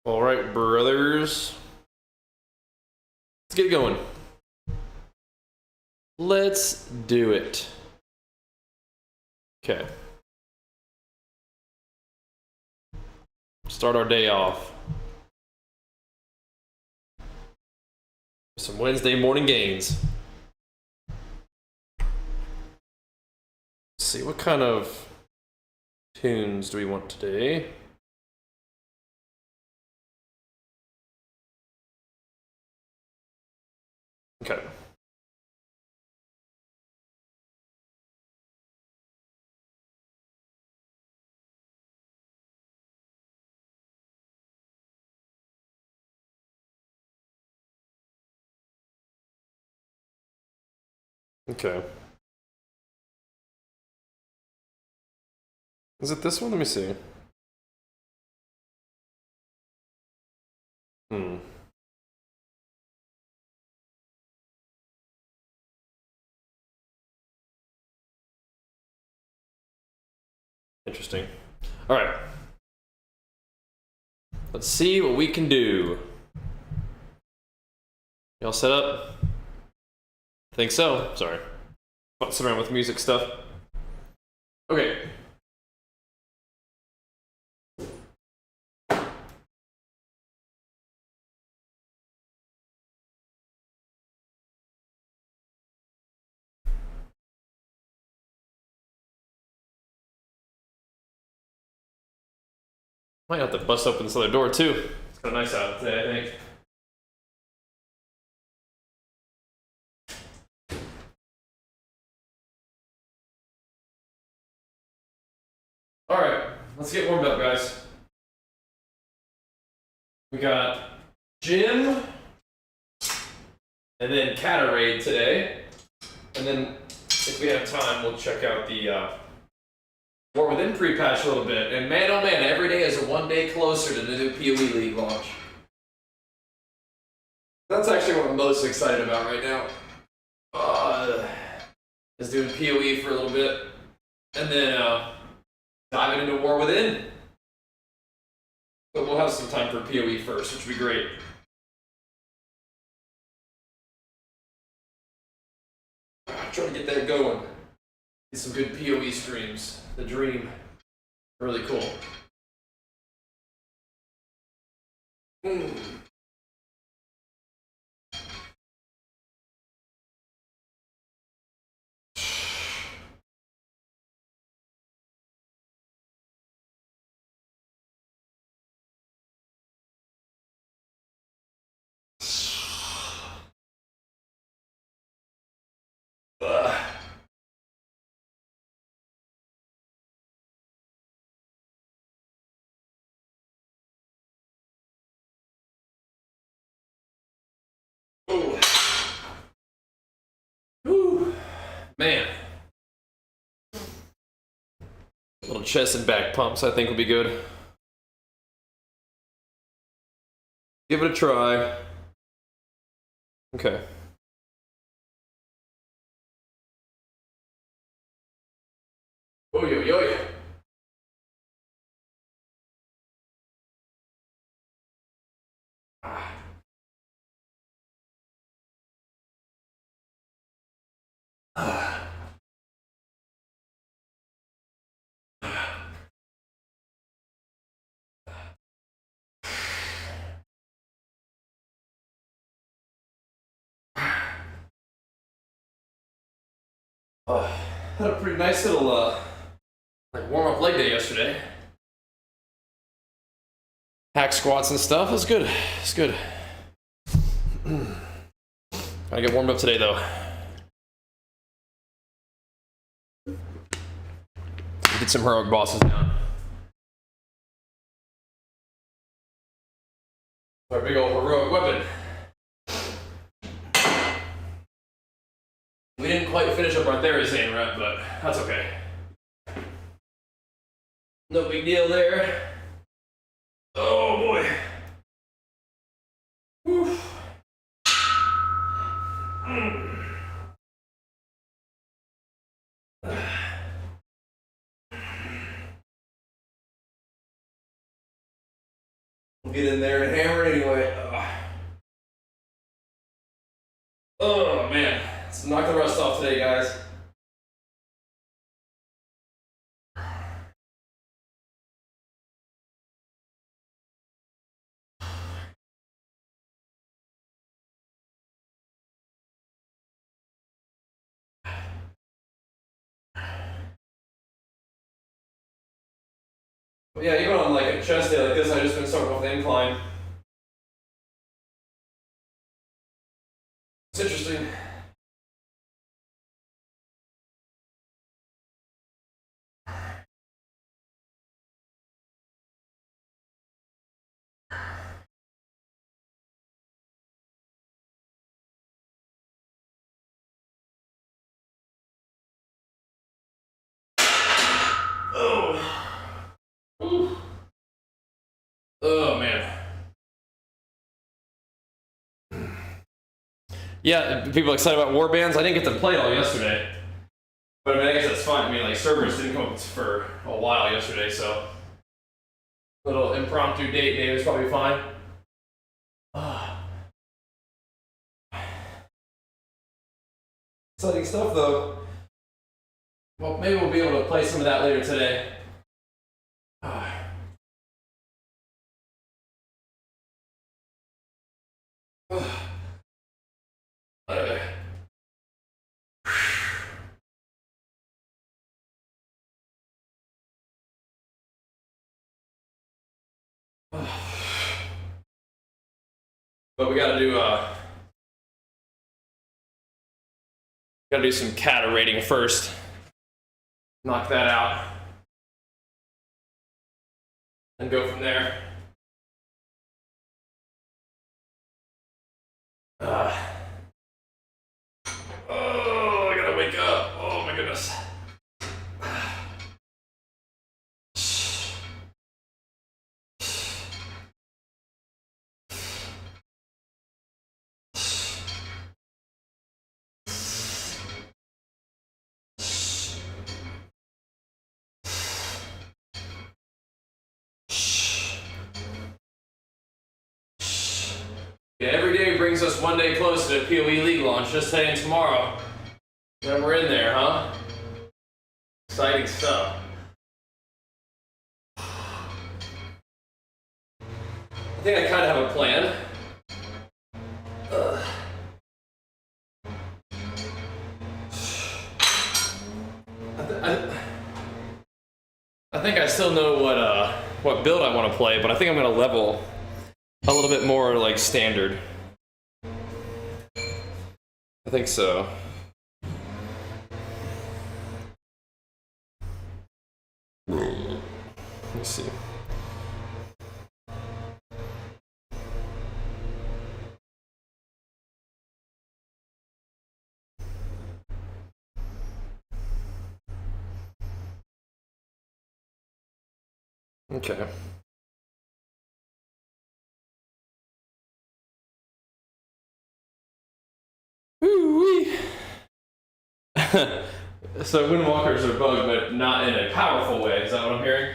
All right, brothers. Let's get going. Let's do it. Okay. Start our day off. Some Wednesday morning gains. Let's see, what kind of tunes do we want today? Okay. Okay. Is it this one? Let me see. Interesting. All right. Let's see what we can do. Y'all set up? Think so. Sorry. Fussing around with music stuff. Okay. Might have to bust open this other door too. It's kind of nice out today, I think. All right, let's get warmed up, guys. We got gym, and then Catarade today. And then, if we have time, we'll check out the War Within pre-patch a little bit. And man, oh man, every day is one day closer to the new PoE League launch. That's actually what I'm most excited about right now. Is doing PoE for a little bit, and then diving into War Within. But we'll have some time for PoE first, which would be great. Trying to get that going. Get some good PoE streams. The dream. Really cool. Man. Little chest and back pumps, I think, will be good. Give it a try. Okay. Oh, yo, yo, yo. Had a pretty nice little like warm-up leg day yesterday. Hack squats and stuff. It's good. It's good. Gotta get warmed up today, though. Get some heroic bosses down. Our big old heroic weapon. We didn't quite finish up our Therazane rep, but that's okay. No big deal there. Oh boy. Oof. We'll get in there and hammer anyway. Oh man, let's knock the rust off today, guys. Yeah, even on like a chest day like this, I just been starting off the incline. It's interesting. Oh. Ooh. Oh man. Yeah, people are excited about war bands. I didn't get to play it all yesterday. But I mean, I guess that's fine. I mean, like, servers didn't come up for a while yesterday, so a little impromptu date day was probably fine. Exciting stuff, though. Well, maybe we'll be able to play some of that later today. But we gotta do some kata rating first. Knock that out. And go from there. Oh, I gotta wake up. Oh my goodness. Yeah, every day brings us one day closer to PoE League launch, just today and tomorrow. Then we're in there, huh? Exciting stuff. I think I kind of have a plan. I think I still know what build I want to play, but I think I'm going to level a little bit more like standard. I think so. Let me see. Okay. Woo-wee. So windwalkers are bugged, but not in a powerful way. Is that what I'm hearing?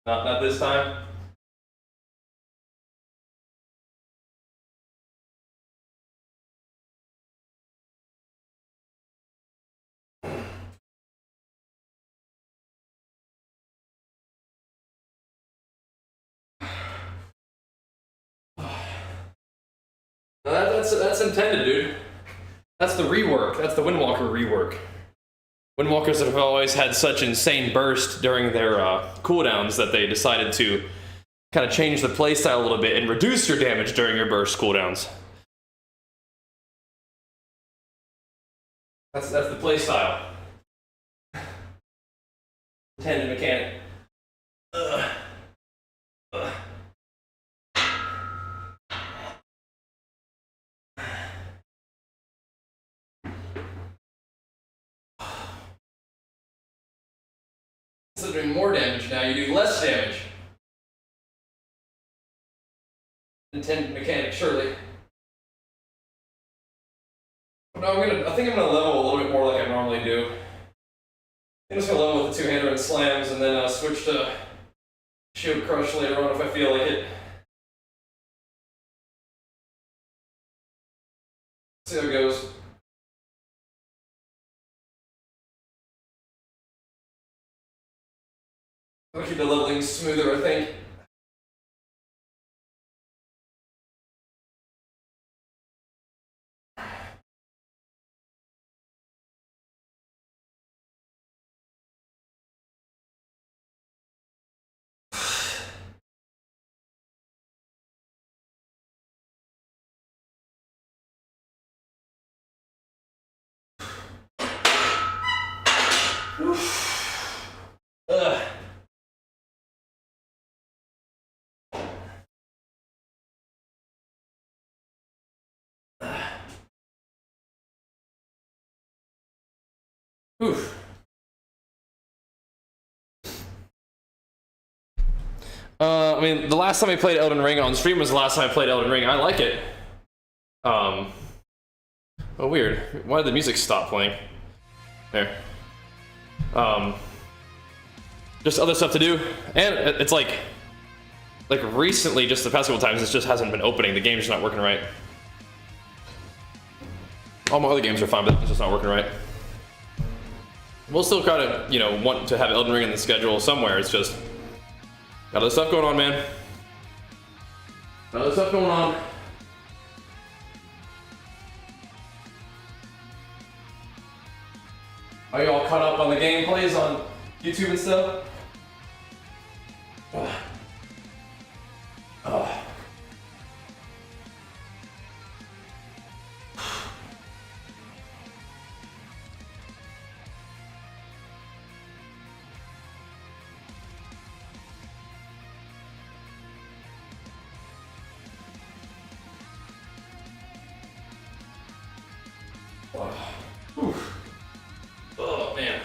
Not this time. That's intended, dude. That's the rework. That's the Windwalker rework. Windwalkers have always had such insane burst during their cooldowns that they decided to kind of change the playstyle a little bit and reduce your damage during your burst cooldowns. That's the playstyle. Intended mechanic. Instead of doing more damage now, you do less damage. Intended mechanic, surely. No, I think I'm gonna level a little bit more like I normally do. I'm just gonna level with the two-hander and slams, and then switch to shield crush later on if I feel like it. See how it goes. I'll keep the leveling smoother, I think. Ugh. Oof. I mean, the last time I played Elden Ring on stream was the last time I played Elden Ring. I like it. Oh, weird. Why did the music stop playing? There. Just other stuff to do, and it's like recently, just the past couple times, it just hasn't been opening. The game's just not working right. All my other games are fine, but it's just not working right. We'll still kind of, you know, want to have Elden Ring in the schedule somewhere. It's just got other stuff going on, man. Got other stuff going on. Are you all caught up on the gameplays on YouTube and stuff? Ugh. Ugh. Oof. Oh man.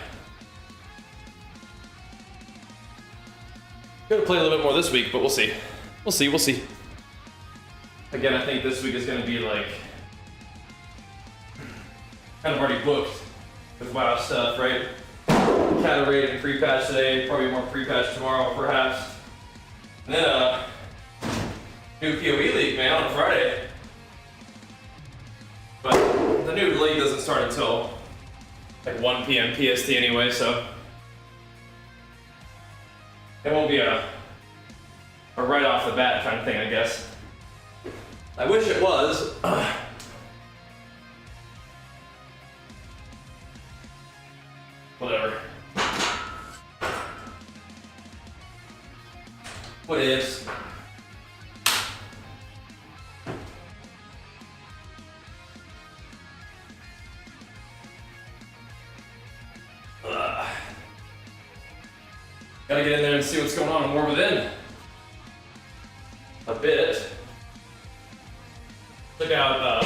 Gonna play a little bit more this week, but we'll see. We'll see. Again, I think this week is gonna be like kind of already booked with WoW stuff, right? Cattle raid and free patch today, probably more free patch tomorrow, perhaps. And then new PoE League, man, on Friday. But the new league doesn't start until like 1 p.m. PST anyway, so it won't be a right off the bat kind of thing, I guess. I wish it was. Whatever. What ifs? Gotta get in there and see what's going on in War Within. A bit. Check out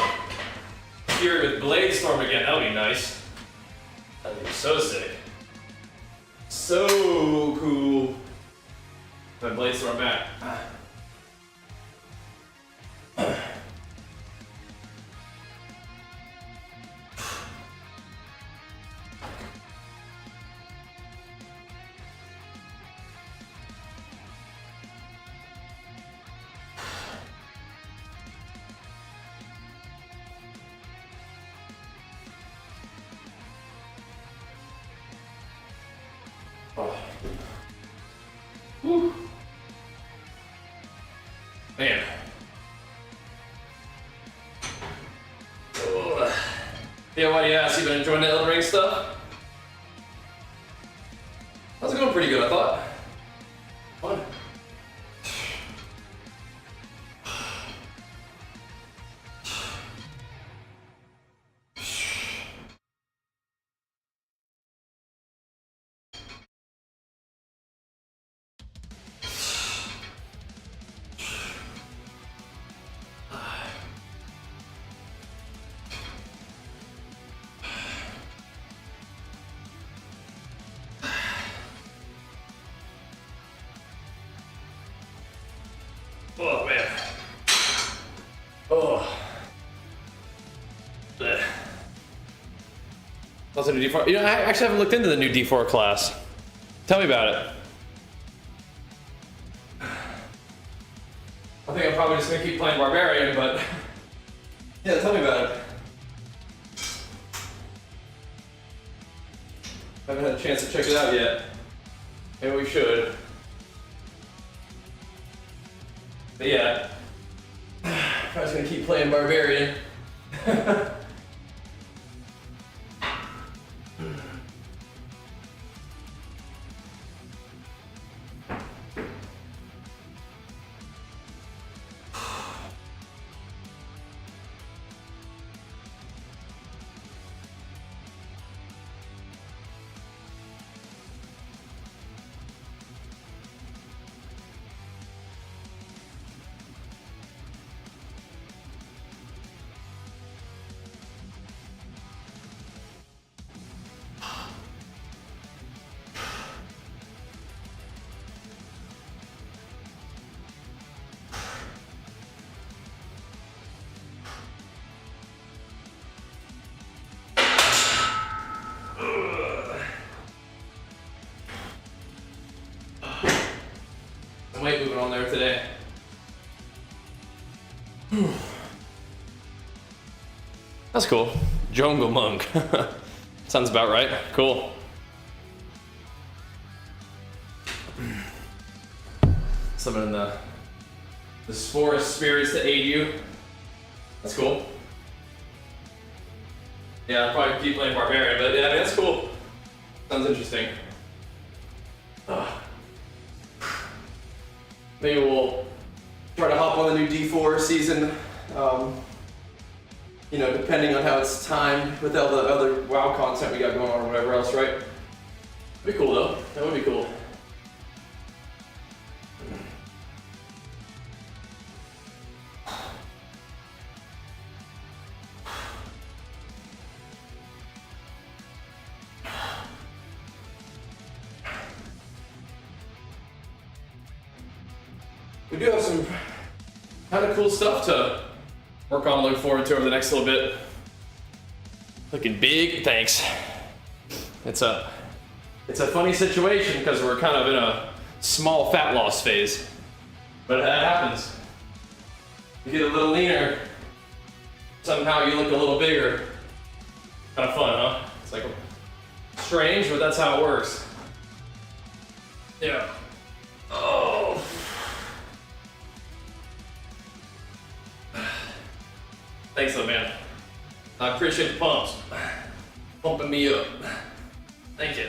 Fury with Bladestorm again. That would be nice. That'd be so sick. So cool. Then Bladestorm back. Whew. Man. Yeah, why do you ask? You been enjoying the Elden Ring stuff? That's going pretty good, I thought. Fun. Oh man. Oh. Blech. Also new D4. You know, I actually haven't looked into the new D4 class. Tell me about it. I think I'm probably just gonna keep playing Barbarian, but yeah, tell me about it. I haven't had a chance to check it out yet. Maybe we should. But yeah, I'm just gonna keep playing Barbarian. Some weight moving on there today. That's cool. Jungle Monk. Sounds about right. Cool. Summoning the forest spirits to aid you. That's cool. Yeah, I'll probably keep playing Barbarian, but yeah, I mean, that's cool. Sounds interesting. Maybe we'll try to hop on the new D4 season. You know, depending on how it's timed with all the other WoW content we got going on or whatever else, right? Be cool though. That would be cool. We do have some kind of cool stuff to work on, look forward to over the next little bit. Looking big, thanks. It's a funny situation because we're kind of in a small fat loss phase, but that happens. You get a little leaner, somehow you look a little bigger. Kind of fun, huh? It's like strange, but that's how it works. Yeah. Oh. Thanks though, man. I appreciate the pumps. Pumping me up. Thank you.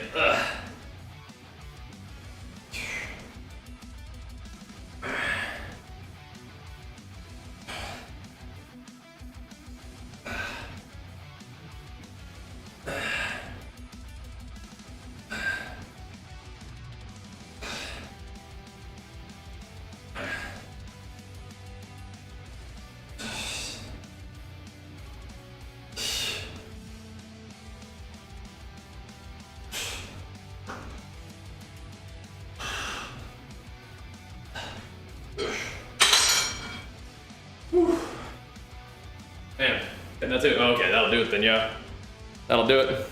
Man, and that's it. Okay, that'll do it then, yeah. That'll do it.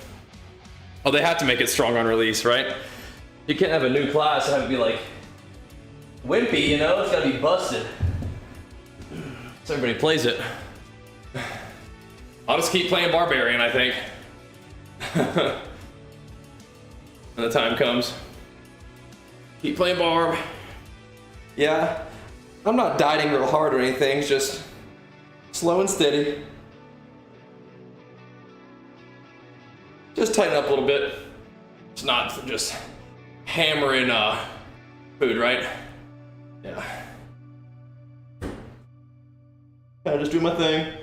Oh, they have to make it strong on release, right? You can't have a new class and have it be like wimpy, you know? It's gotta be busted. So everybody plays it. I'll just keep playing Barbarian, I think. When the time comes. Keep playing Barb. Yeah, I'm not dieting real hard or anything, it's just slow and steady. Just tighten up a little bit. It's not just hammering food, right? Yeah. Gotta just do my thing.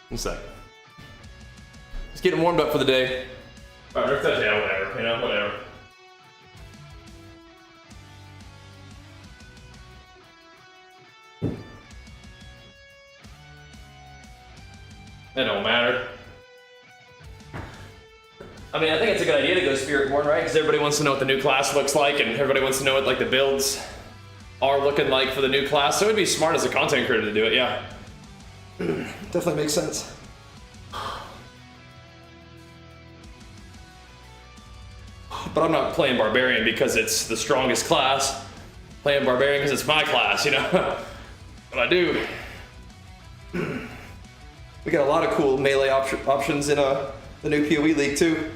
One sec. Just getting warmed up for the day. Alright, yeah, whatever, you know, whatever. It don't matter. I mean, I think it's a good idea to go Spiritborn, right? Because everybody wants to know what the new class looks like, and everybody wants to know what like the builds are looking like for the new class. So it'd be smart as a content creator to do it, yeah. Definitely makes sense. but I'm not playing Barbarian because it's the strongest class. Playing Barbarian because it's my class, you know? What I do. We got a lot of cool melee options in the new PoE League too.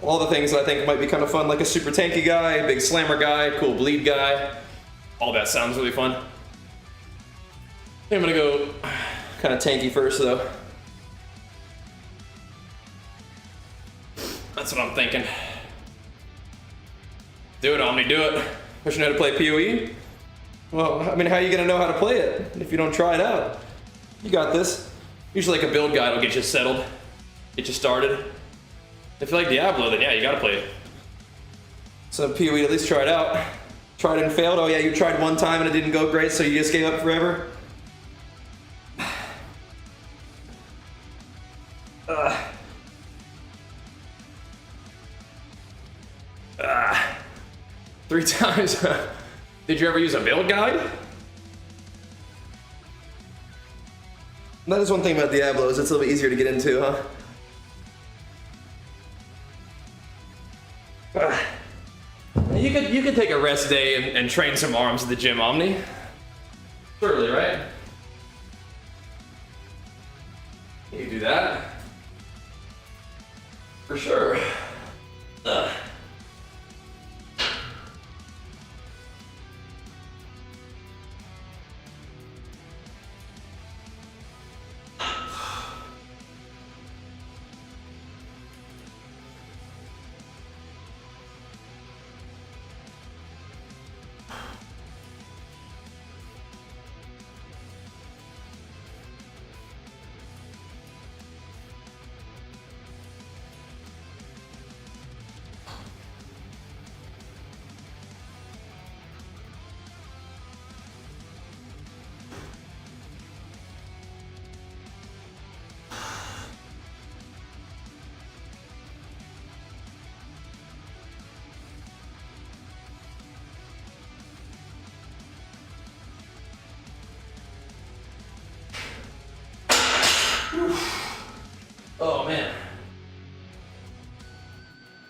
All the things that I think might be kind of fun, like a super tanky guy, a big slammer guy, cool bleed guy. All that sounds really fun. I think I'm gonna go kind of tanky first though. That's what I'm thinking. Do it, Omni, do it. Wish you know how to play PoE? Well, I mean, how are you gonna know how to play it if you don't try it out? You got this. Usually like a build guide will get you settled, get you started. If you like Diablo, then yeah, you gotta play it. So PoE, at least try it out. Tried and failed. Oh yeah, you tried one time and it didn't go great, so you just gave up forever? 3 times. Did you ever use a build guide? That is one thing about Diablo, is it's a little bit easier to get into, huh? You could take a rest day and train some arms at the gym, Omni. Surely, right? You can do that. For sure. Oh man.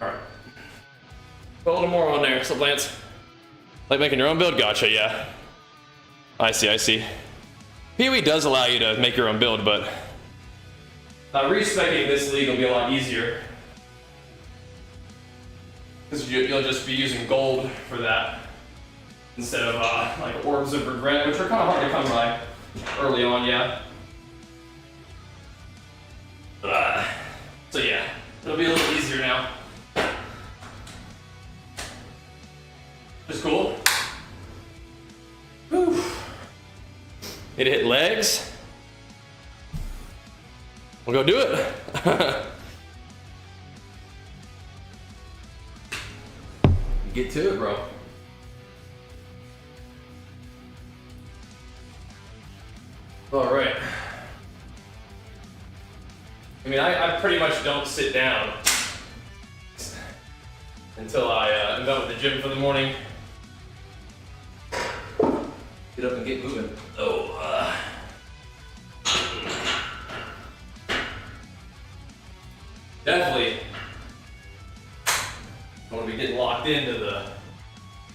Alright. Put a little more on there, Lance. Like making your own build? Gotcha, yeah. I see. PoE does allow you to make your own build, but respecing this league will be a lot easier. Because you'll just be using gold for that instead of like orbs of regret, which are kind of hard to come by early on, yeah. So yeah, it'll be a little easier now. Just cool. Whew. Need to hit legs. We'll go do it. Get to it, bro. All right. I mean, I pretty much don't sit down until I'm done with the gym for the morning. Get up and get moving. Oh, definitely. I want to be getting locked into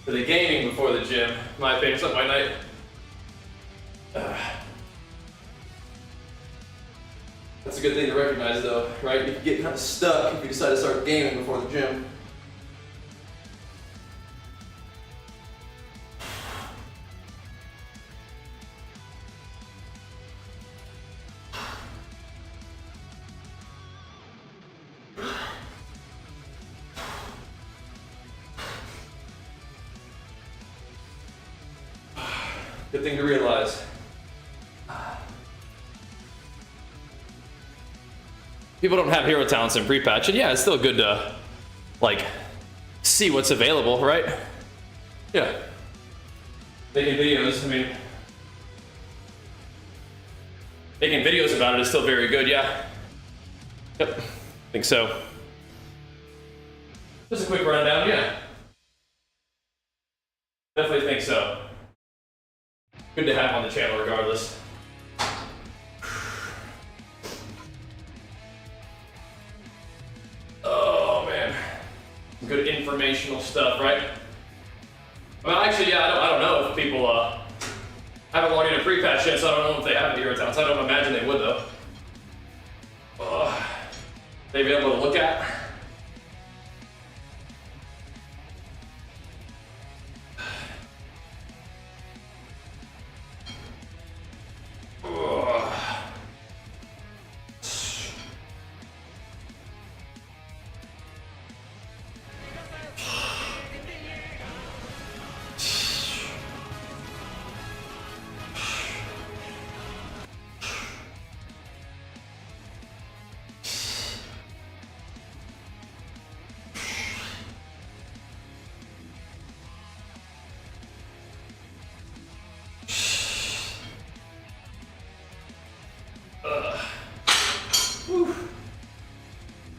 the gaming before the gym. In my opinion, something my night. That's a good thing to recognize though, right? You can get kind of stuck if you decide to start gaming before the gym. Good thing to realize. People don't have hero talents in pre-patch, and yeah, it's still good to like see what's available, right? Yeah. Making videos, I mean, making videos about it is still very good, yeah. Yep, think so. Just a quick rundown, yeah. Definitely think so. Good to have on the channel regardless. Some good informational stuff, right? Well, actually, yeah, I don't know if people haven't logged in a pre-patch yet, so I don't know if they have it here in town. So I don't imagine they would, though. They'd be able to look at.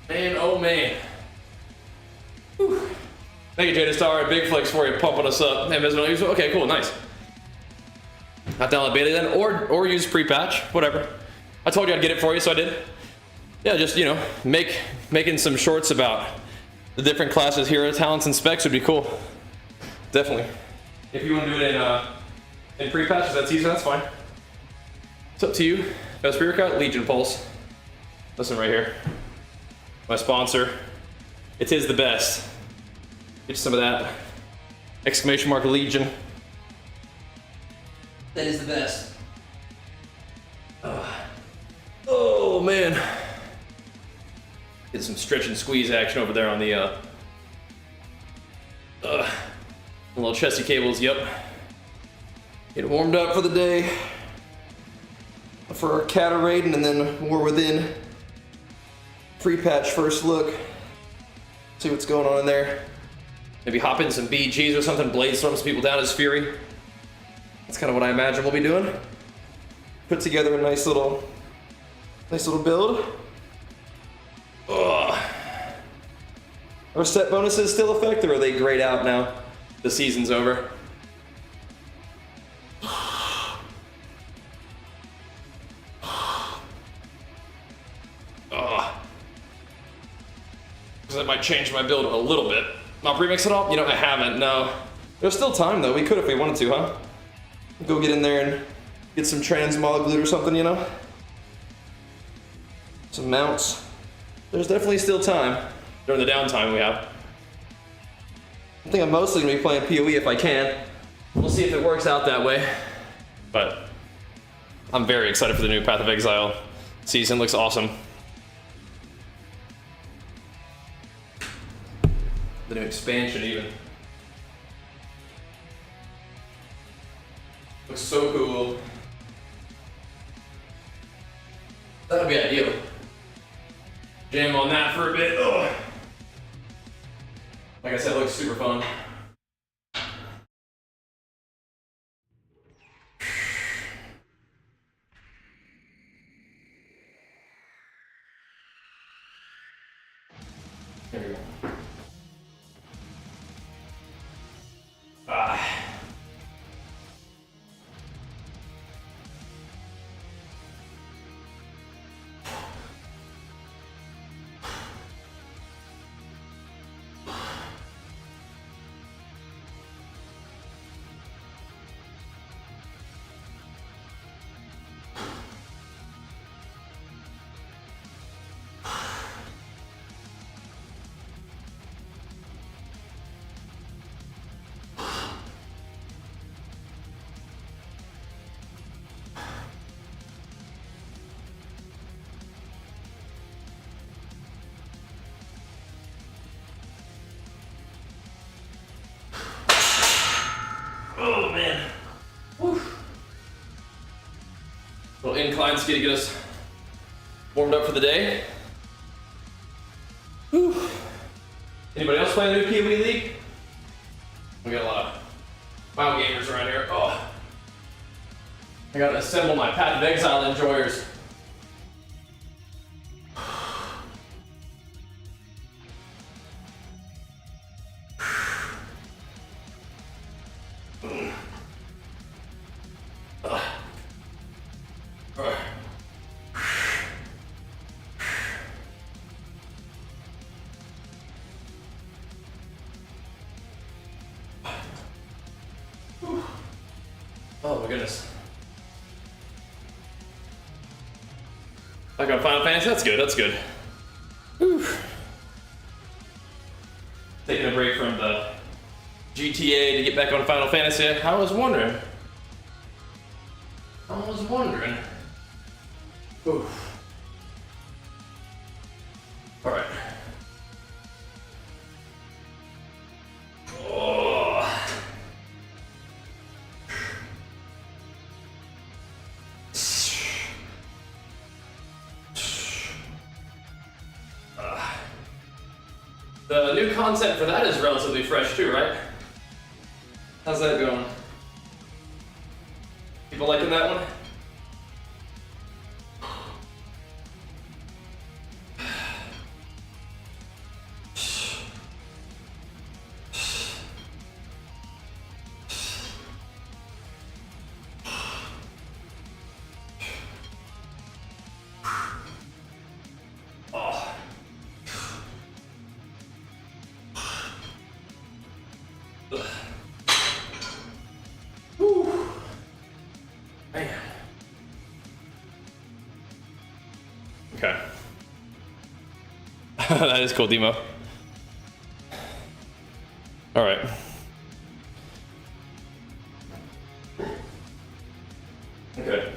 Man, oh man. Whew. Thank you, Jada Star. Big flex for you, pumping us up. Okay, cool, nice. Not download beta then, or use pre-patch, whatever. I told you I'd get it for you, so I did. Yeah, just, you know, making some shorts about the different classes, hero talents, and specs would be cool. Definitely. If you want to do it in pre-patch, if that's easier, that's fine. It's up to you. Best pre-workout, Legion Pulse. Listen right here. My sponsor. It is the best. Get some of that. Exclamation mark Legion. That is the best. Oh man. Get some stretch and squeeze action over there on the little chesty cables, yep. Get warmed up for the day. For our cattle raiding, and then we're within pre-patch first look. See what's going on in there. Maybe hop in some BGs or something, blade storm some people down as Fury. That's kind of what I imagine we'll be doing. Put together a nice little build. Ugh. Are set bonuses still effective, or are they grayed out now? The season's over. That might change my build a little bit. Not premix at all? You know, I haven't, no. There's still time though, we could if we wanted to, huh? Go get in there and get some transmog glute or something, you know? Some mounts. There's definitely still time during the downtime we have. I think I'm mostly gonna be playing PoE if I can. We'll see if it works out that way. But I'm very excited for the new Path of Exile season, looks awesome. The new expansion even. Looks so cool. That'll be ideal. Jam on that for a bit. Ugh. Like I said, it looks super fun. There we go. Oh man. Woo. Little incline ski to get us warmed up for the day. Whew. Anybody else playing the new PoE League? We got a lot of WoW gamers around here. Oh. I gotta assemble my Path of Exile enjoyers. my goodness. Back on Final Fantasy, that's good, that's good. Whew. Taking a break from the GTA to get back on Final Fantasy. I was wondering. Oof. All right. Oh. The new content for that is relatively fresh too, right? How's that going? People liking that one? Okay. That is cool, Demo. All right. Okay.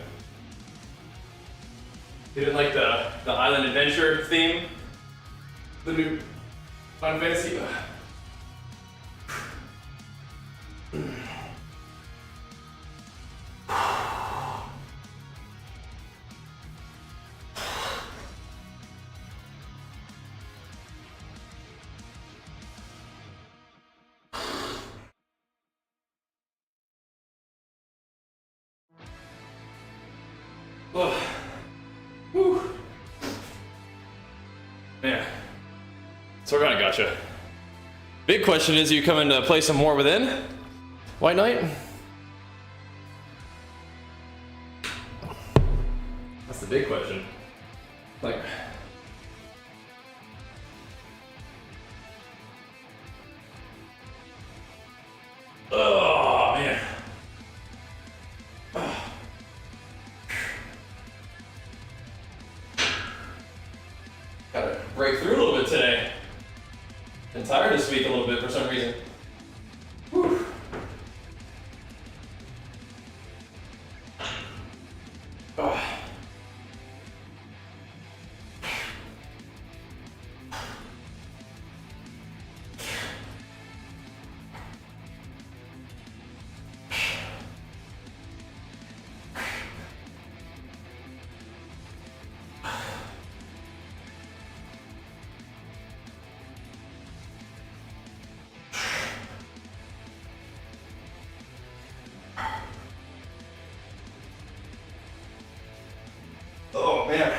You didn't like the Island Adventure theme? The new Final Fantasy? Oh. Whew. Man. So I kinda gotcha. Big question is, you coming to play some more within White Knight? That's the big question. Like, oh man. Gotta break through a little bit today. I'm tired this week a little bit for some reason. Whew. Oh. Oh man.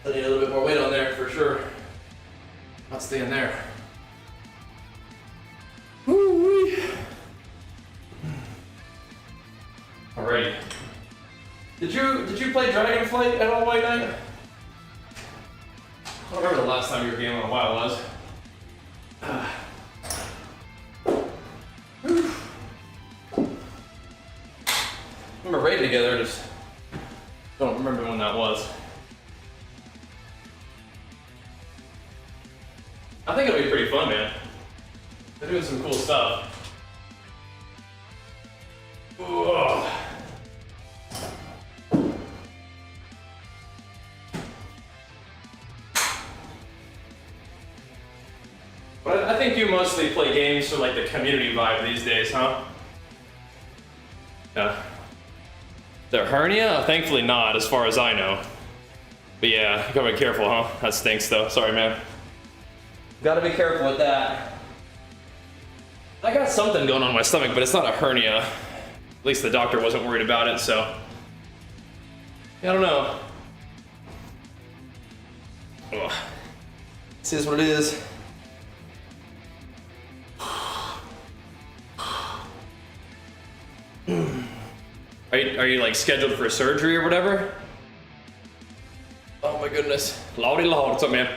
I need a little bit more weight on there for sure. Not staying there. Woo-wee. Alrighty. Did you play Dragonflight at all, White Knight? I don't remember the last time you were gaming on a while was. Remember raiding together, I just don't remember when that was. I think it'll be pretty fun, man. They're doing some cool stuff. Ugh. But I think you mostly play games for like the community vibe these days, huh? Yeah. The hernia? Thankfully not, as far as I know. But yeah, you gotta be careful, huh? That stinks though. Sorry, man. Gotta be careful with that. I got something going on in my stomach, but it's not a hernia. At least the doctor wasn't worried about it, so. Yeah, I don't know. Ugh. This is what it is. Are you like scheduled for surgery or whatever? Oh my goodness. goodness. Lordy Lord. What's up, man?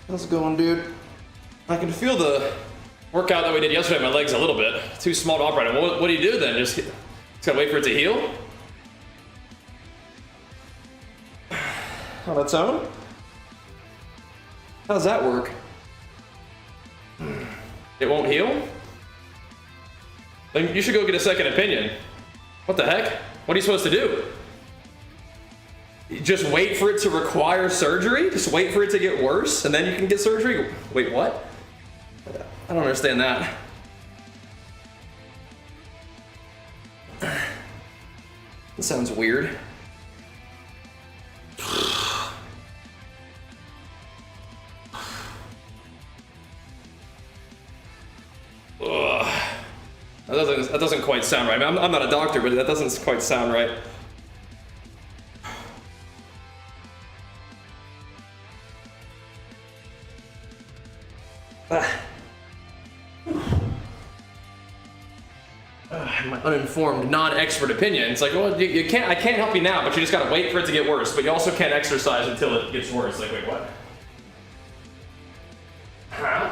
How's it going, dude? I can feel the workout that we did yesterday in my legs a little bit. Too small to operate. What do you do then? Just gotta wait for it to heal? On its own? How does that work? It won't heal? Then you should go get a second opinion. What the heck? What are you supposed to do? Just wait for it to require surgery? Just wait for it to get worse and then you can get surgery? Wait, what? I don't understand that. That sounds weird. That doesn't quite sound right. I mean, I'm not a doctor, but that doesn't quite sound right. My uninformed, non-expert opinion. It's like, well, you can't. I can't help you now, but you just gotta wait for it to get worse. But you also can't exercise until it gets worse. Like, wait, what? Huh?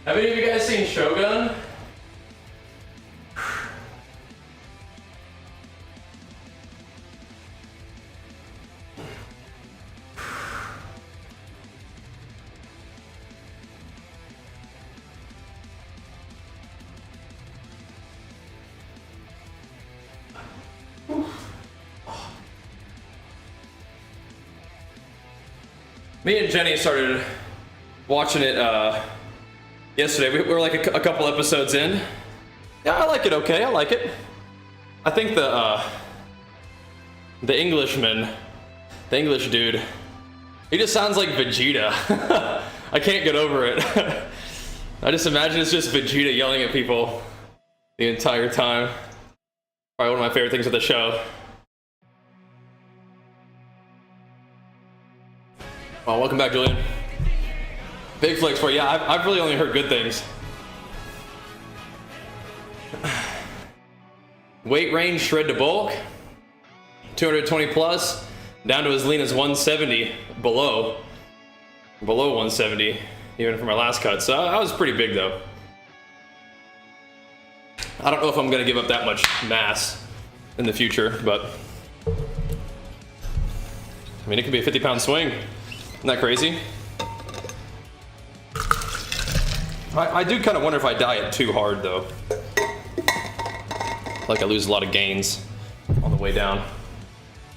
Have any of you guys seen Shogun? Me and Jenny started watching it yesterday. We were like a couple episodes in. Yeah, I like it okay. I like it. I think the Englishman, the English dude, he just sounds like Vegeta. I can't get over it. I just imagine it's just Vegeta yelling at people the entire time. Probably one of my favorite things of the show. Well, welcome back, Julian. Big flex for you. Yeah, I've really only heard good things. Weight range, shred to bulk, 220 plus, down to as lean as 170, below 170, even from my last cut. So I was pretty big though. I don't know if I'm gonna give up that much mass in the future, but I mean, it could be a 50-pound swing. Isn't that crazy? I do kind of wonder if I diet too hard though. Like I lose a lot of gains on the way down.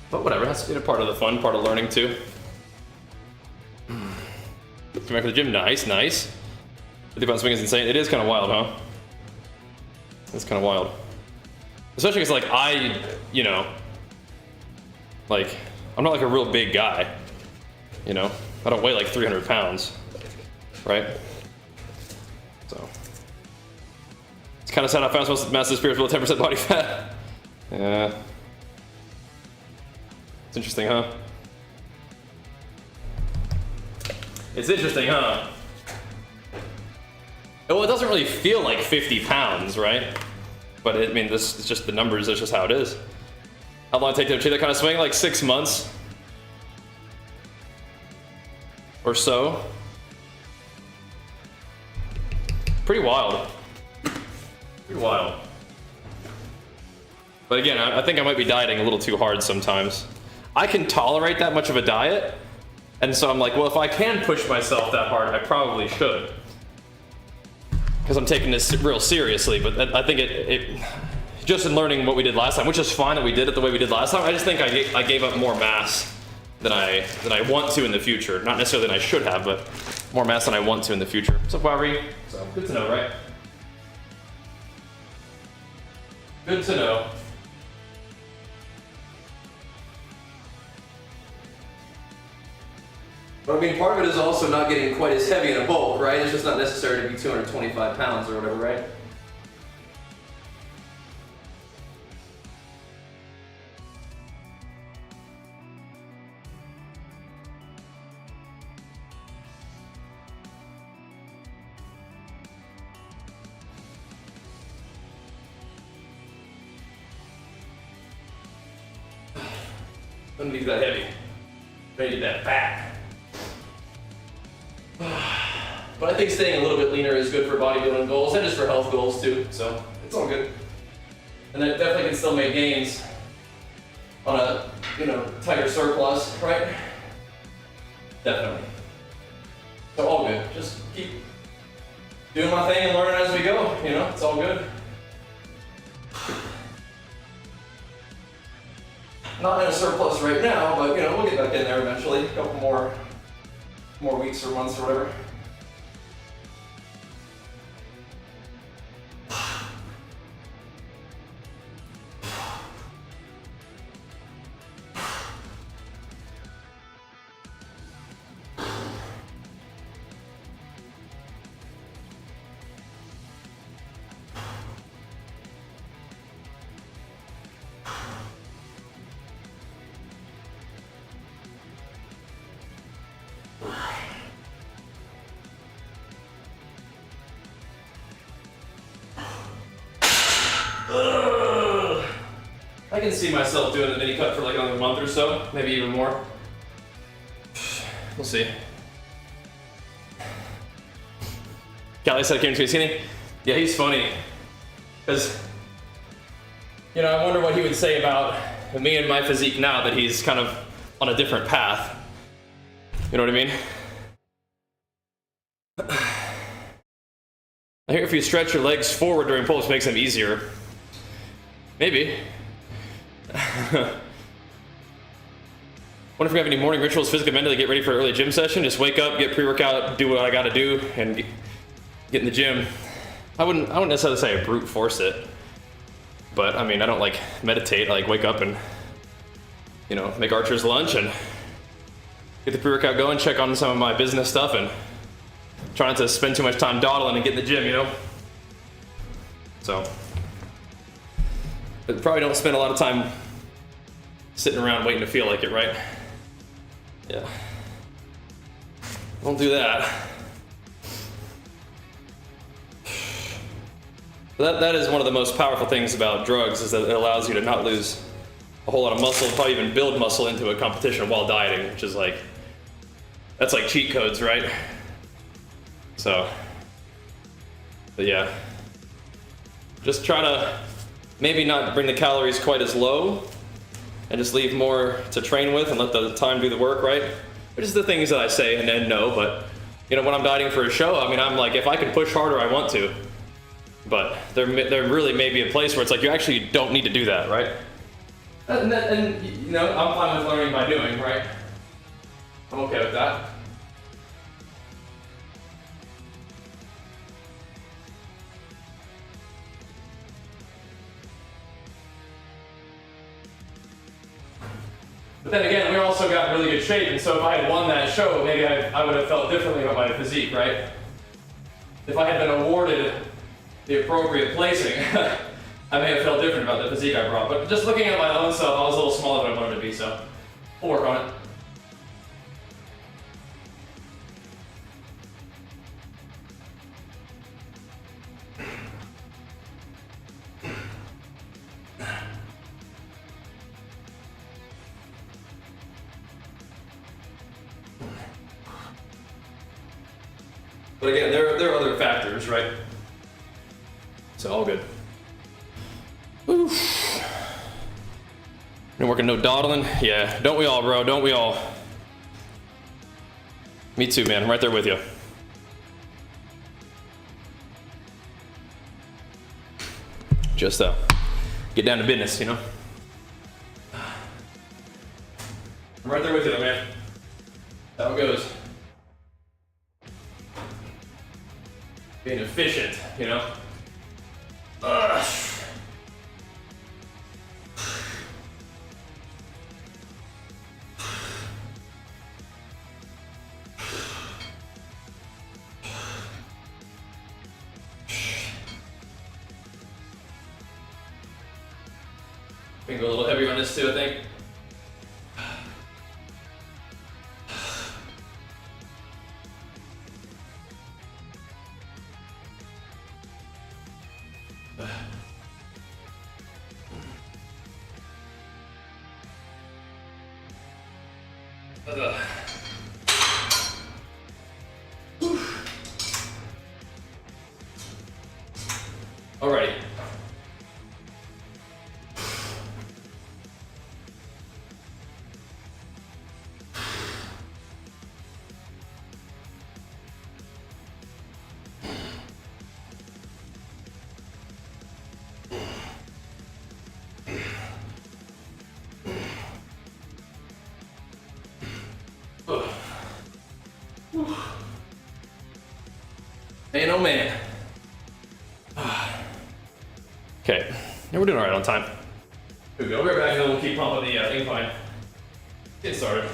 But whatever, that's part of the fun, part of learning too. Come back to the gym, nice. 50-pound swing is insane. It is kind of wild, huh? It's kind of wild. Especially because like like I'm not like a real big guy. You know, I don't weigh like 300 pounds, right? So it's kind of sad I found supposed to mass this spirits with 10% body fat. Yeah, it's interesting, huh? It's interesting, huh? Well, it doesn't really feel like 50 pounds, right? But I mean, this is just the numbers. That's just how it is. How long did it take to achieve that kind of swing? Like 6 months. Or so. Pretty wild. Pretty wild. But again, I think I might be dieting a little too hard sometimes. I can tolerate that much of a diet, and so I'm like, well, if I can push myself that hard, I probably should. Because I'm taking this real seriously, but I think it just in learning what we did last time, which is fine that we did it the way we did last time, I just think I gave up more mass than I want to in the future. Not necessarily than I should have, but more mass than I want to in the future. What's up, Bobby? So good to know, right? Good to know. But I mean, part of it is also not getting quite as heavy in a bulk, right? It's just not necessary to be 225 pounds or whatever, right? Doesn't need that heavy. They need that fat. But I think staying a little bit leaner is good for bodybuilding goals and just for health goals too. So it's all good. And then it definitely can still make gains on a, you know, tighter surplus, right? Definitely. So all good. Just keep doing my thing and learning as we go. You know, it's all good. Not in a surplus right now, but you know, we'll get back in there eventually. A couple more weeks or months or whatever. I can see myself doing a mini cut for like another month or so, maybe even more. We'll see. Callie said I came to skinny. Yeah, he's funny. Because, you know, I wonder what he would say about me and my physique now that he's kind of on a different path. You know what I mean? I hear if you stretch your legs forward during pull-ups, it makes them easier. Maybe. Wonder if we have any morning rituals, physically, mentally, get ready for an early gym session. Just wake up, get pre-workout, do what I gotta do, and get in the gym. I wouldn't necessarily say I brute force it, but I mean, I don't like meditate. I like wake up and, you know, make Archer's lunch and get the pre-workout going, check on some of my business stuff, and try not to spend too much time dawdling and get in the gym, you know? So, but probably don't spend a lot of time sitting around waiting to feel like it, right? Yeah. Don't do that. But that is one of the most powerful things about drugs, is that it allows you to not lose a whole lot of muscle, probably even build muscle into a competition while dieting, which is like, that's like cheat codes, right? So, but yeah. Just try to maybe not bring the calories quite as low and just leave more to train with and let the time do the work, right? Which is the things that I say and then no, but you know, when I'm dieting for a show, I mean, I'm like, if I can push harder, I want to. But there really may be a place where it's like, you actually don't need to do that, right? And you know, I'm fine with learning by doing, right? I'm okay with that. But then again, we also got in really good shape, and so if I had won that show, maybe I would have felt differently about my physique, right? If I had been awarded the appropriate placing, I may have felt different about the physique I brought. But just looking at my own self, I was a little smaller than I wanted to be, so we'll work on it. But again, there are other factors, right? So all good. Oof. Been working no dawdling? Yeah, don't we all, bro? Don't we all? Me too, man. I'm right there with you. Just get down to business, you know? I'm right there with you, man. That's how it goes. Being efficient, you know? Ugh. We can go a little heavier on this too, I think. Alrighty. Man, oh man. Okay, yeah, we're doing all right on time. Here we go. We're back and we'll keep pumping the incline. Get started.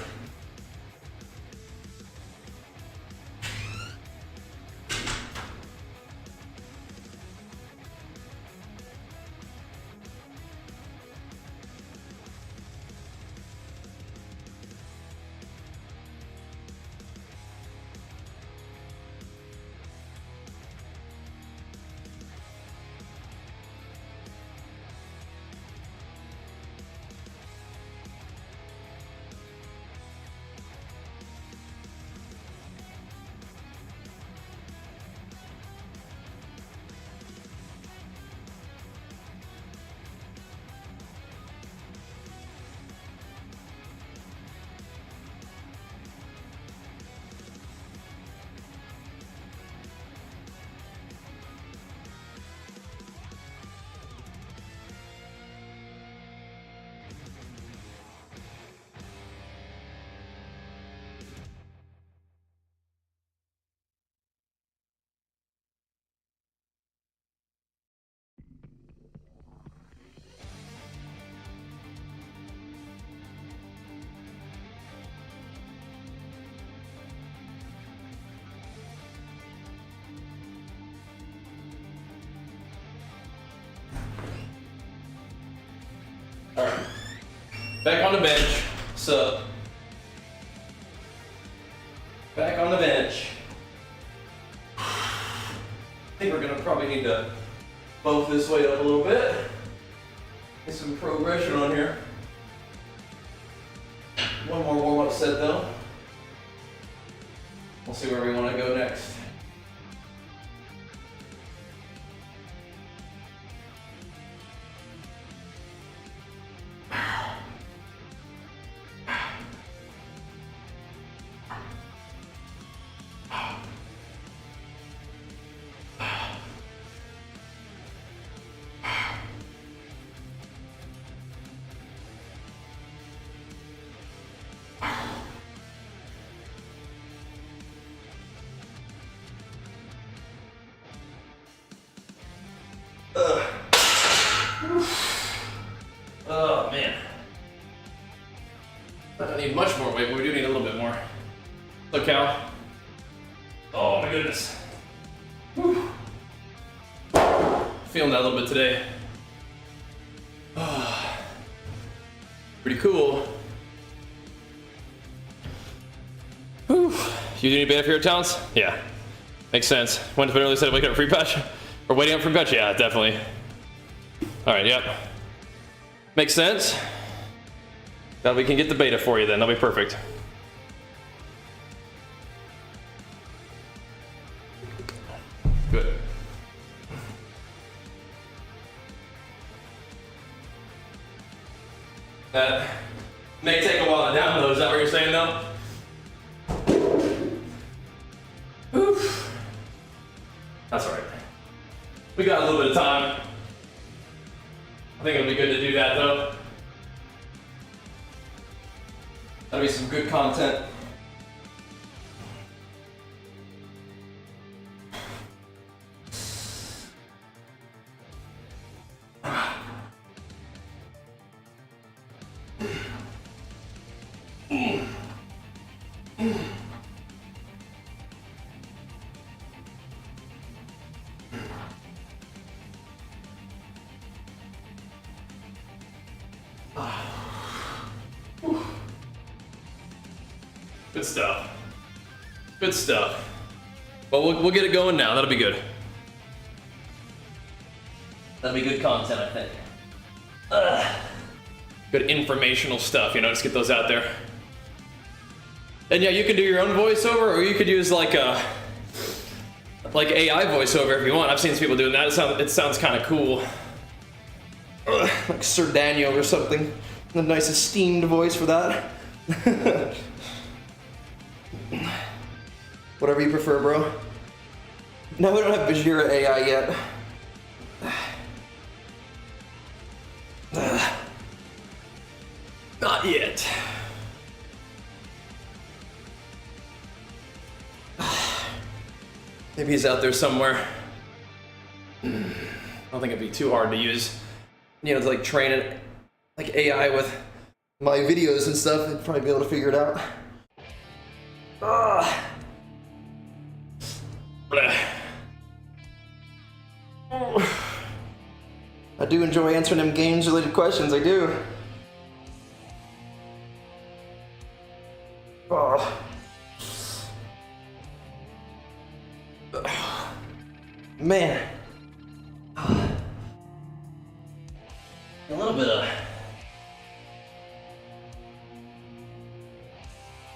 Alright. Back on the bench. So, back on the bench. I think we're gonna probably need to bump this weight up a little bit. Get some progression on here. One more warm-up set though. We'll see where we want to go next. Oh man. I don't need much more weight, but we do need a little bit more. Look, Cal. Oh my goodness. Whew. Feeling that a little bit today. Pretty cool. Whew. You do any beta for your towns? Yeah. Makes sense. When's been early said waking up free patch? Or waiting up free patch? Yeah, definitely. Alright, yep. Makes sense. Now we can get the beta for you then, that'll be perfect. Good. That may take a while to download, is that what you're saying though? Oof. That's alright. We got a little bit of time. I think it'll be good to do that though. That'll be some good content. Good stuff. Good stuff. Well, we'll get it going now. That'll be good. That'll be good content, I think. Good informational stuff, you know, just get those out there. And yeah, you can do your own voiceover, or you could use like a AI voiceover if you want. I've seen some people doing that. It sounds kind of cool. Like Sir Daniel or something. A nice esteemed voice for that. Whatever you prefer, bro. No, we don't have Bajheera AI yet. Not yet. Maybe he's out there somewhere. I don't think it'd be too hard to use. You know, to like train it like AI with my videos and stuff. I'd probably be able to figure it out. I do enjoy answering them games related questions, I do. Man. A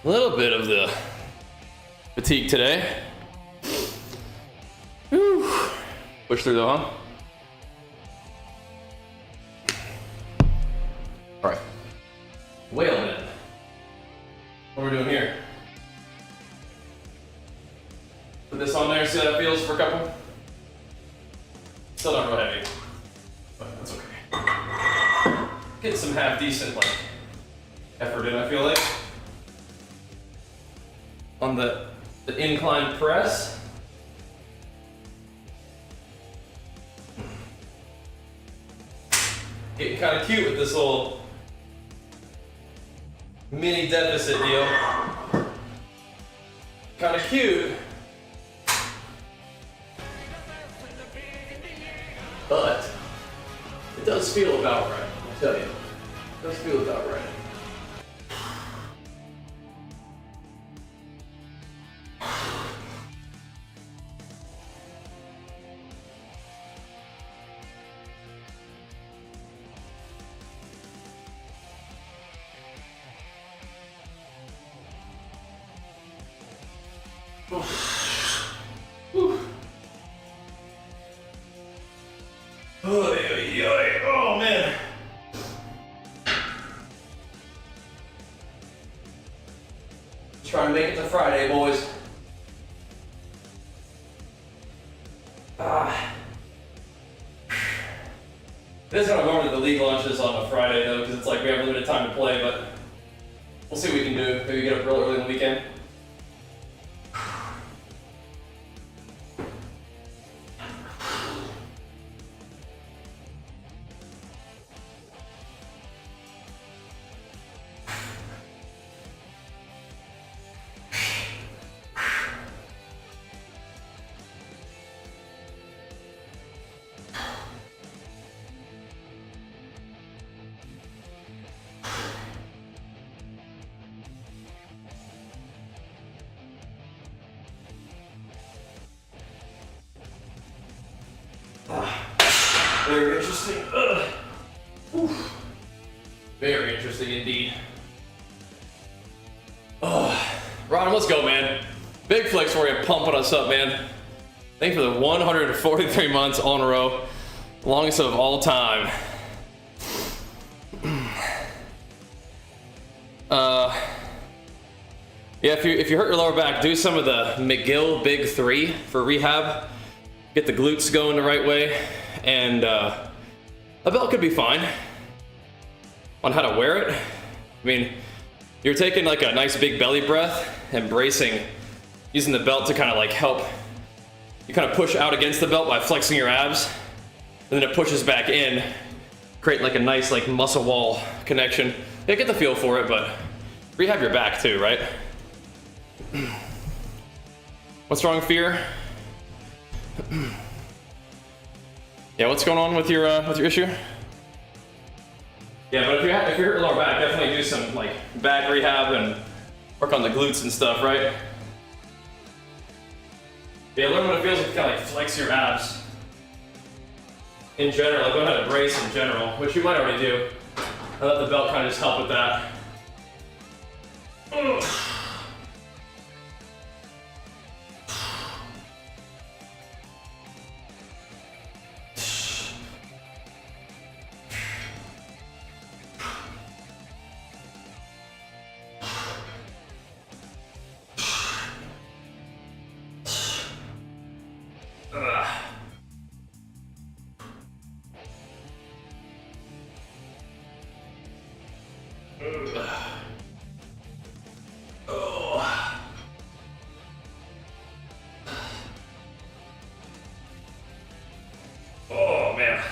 little bit of the fatigue today. Whew. Push through though, huh? All right. Whale then. What are we doing here? Put this on there, see how that feels for a couple. Still not real heavy, but that's okay. Get some half decent like effort in, I feel like. On the incline press. Getting kind of cute with this little mini deficit deal. Kind of cute. But it does feel about right, I'll tell you. It does feel about right. Oh man. Trying to make it to Friday, boys. It is kind of hard to the league launches on a Friday though, because it's like we have limited time to play, but we'll see what we can do. Maybe get up real early in the weekend. Very interesting. Very interesting indeed. Ron, let's go, man. Big flex for you, pumping us up, man. Thank you for the 143 months on a row. Longest of all time. Yeah, if you hurt your lower back, do some of the McGill Big 3 for rehab. Get the glutes going the right way, and a belt could be fine. On how to wear it, I mean, you're taking like a nice big belly breath and bracing, using the belt to kind of like help. You kind of push out against the belt by flexing your abs, and then it pushes back in, creating like a nice like muscle wall connection. Yeah, get the feel for it, but rehab your back too, right? What's wrong, Fear? Yeah, what's going on with your issue? Yeah, but if you hurt your lower back, definitely do some like back rehab and work on the glutes and stuff, right? Yeah, learn what it feels like to kind of like flex your abs in general. Like learn how to brace in general, which you might already do. I let the belt kind of just help with that. Oh. Oh man.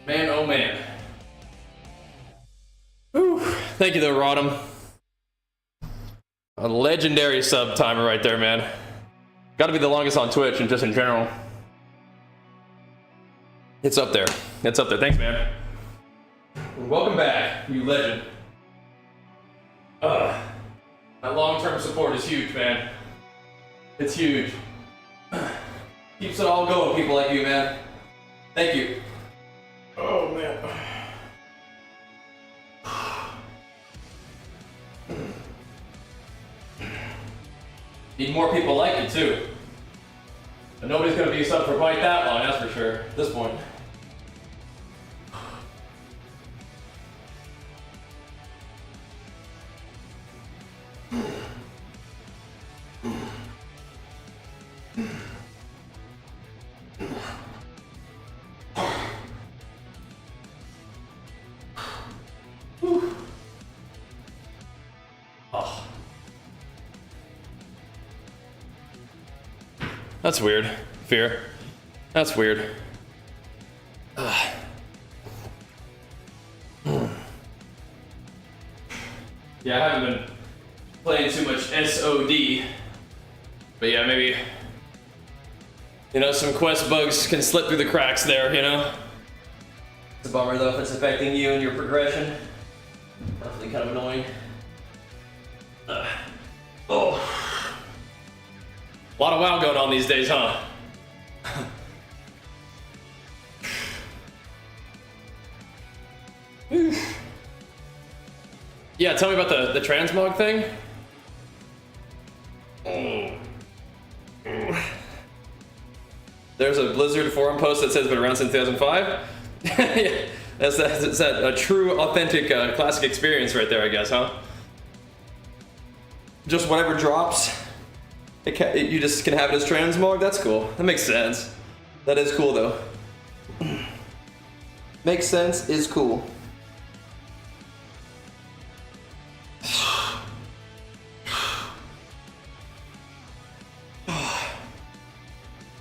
Man, oh man. Whew. Thank you though, Rodham. A legendary sub timer right there, man. Gotta be the longest on Twitch and just in general. It's up there. It's up there. Thanks, man. Welcome back, you legend. My long-term support is huge, man. It's huge. Keeps it all going, people like you, man. Thank you. Oh, man. Need more people like you, too. And nobody's gonna be a sub for quite that long, that's for sure, at this point. That's weird. Fear. That's weird. Yeah, I haven't been playing too much SOD. But yeah, maybe, you know, some quest bugs can slip through the cracks there, you know? It's a bummer though if it's affecting you and your progression. Definitely kind of annoying. Oh. A lot of WoW going on these days, huh? Yeah, tell me about the transmog thing. There's a Blizzard forum post that says it's been around since 2005. Yeah, that's a true, authentic, classic experience right there, I guess, huh? Just whatever drops, you just can have it as transmog. That's cool. That makes sense. That is cool, though. Makes sense, is cool.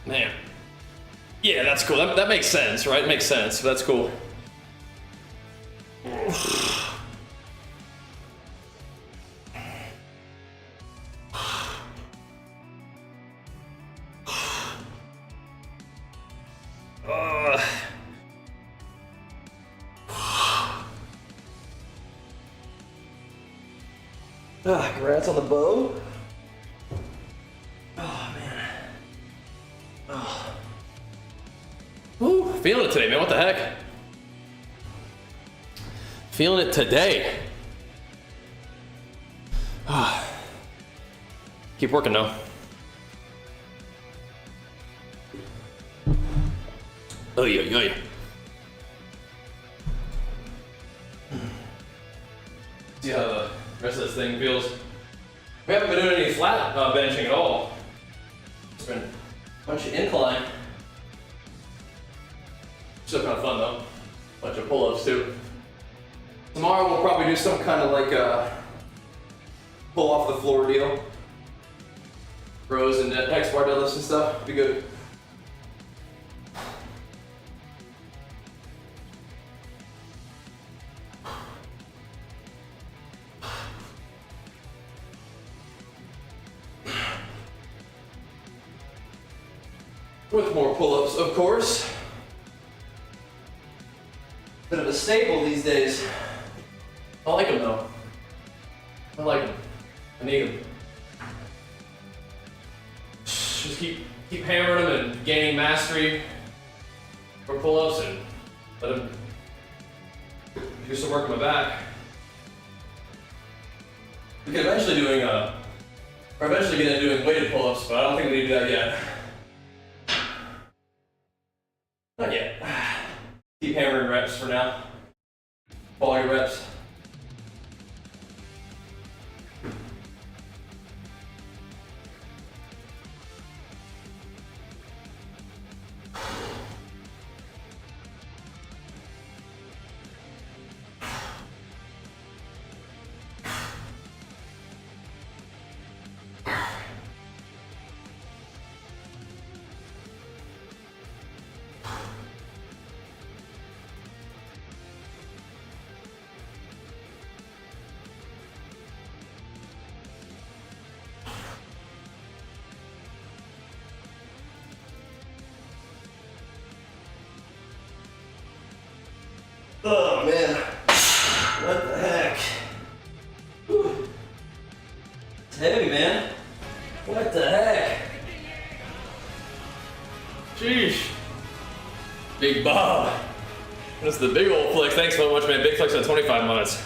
Man. Yeah, that's cool. That makes sense, right? Makes sense. That's cool. Congrats on the bow. Oh, man. Oh. Woo, feeling it today, man. What the heck? Feeling it today. Keep working, though. Oh, yeah. See how the rest of this thing feels. We haven't been doing any flat benching at all. It's been a bunch of incline. Still kind of fun though. Bunch of pull-ups too. Tomorrow we'll probably do some kind of like pull off the floor deal. Rows and X bar deadlifts and stuff. Be good. With more pull-ups, of course. Bit of a staple these days. I like them though. I like them. I need them. Just keep hammering them and gaining mastery for pull-ups and let them do some work on my back. We could eventually get into doing weighted pull-ups, but I don't think we need to do that yet. Not yet. Keep keep hammering reps for now. Quality reps. Oh man, what the heck? Whew. It's heavy, man. What the heck? Sheesh. Big Bob. That's the big old flex. Thanks so much, man. Big flex on 25 minutes.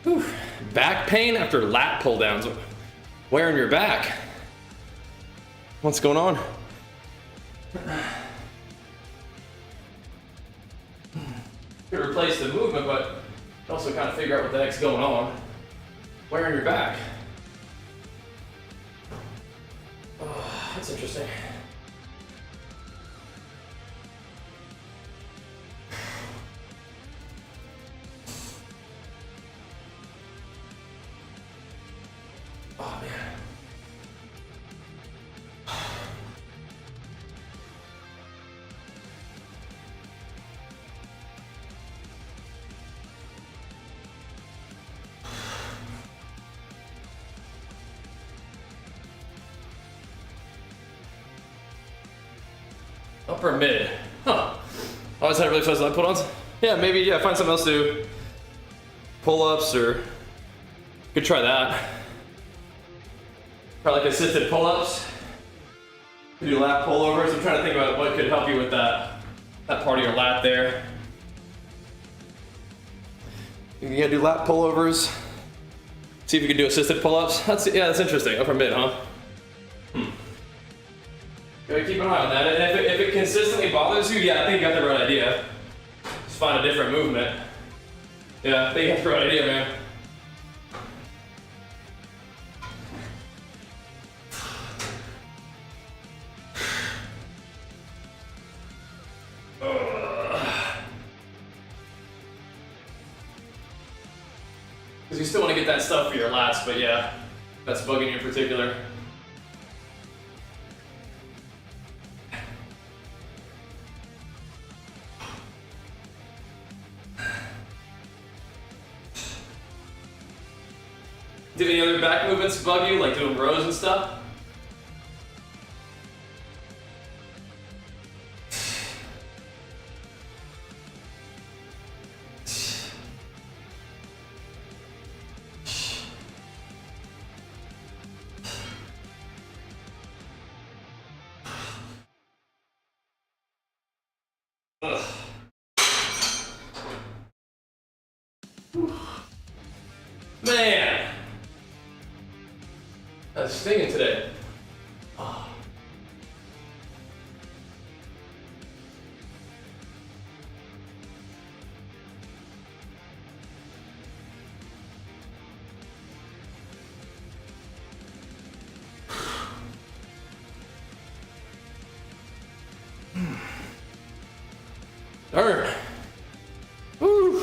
Whew. Back pain after lat pull downs. Where in your back? What's going on? Could replace the movement, but also kind of figure out what the heck's going on. Where in your back? Oh, that's interesting. Oh man. Upper mid. Huh. Always had really fast lat pull-ons. Yeah, maybe, yeah, find something else to do. Pull-ups or could try that. Try like assisted pull-ups. Could do lat pullovers. I'm trying to think about what could help you with that part of your lat there. You can do lat pullovers. See if you can do assisted pull-ups. That's interesting. Upper mid, huh? Gotta keep an eye on that. And if it consistently bothers you, yeah, I think you got the right idea. Just find a different movement. Yeah, I think you got the right idea, man. Because you still want to get that stuff for your lats, but yeah, that's bugging you in particular. Do any other back movements bug you, like doing rows and stuff? Ugh. Man! That's stinging today. Oh. Darn. Woo.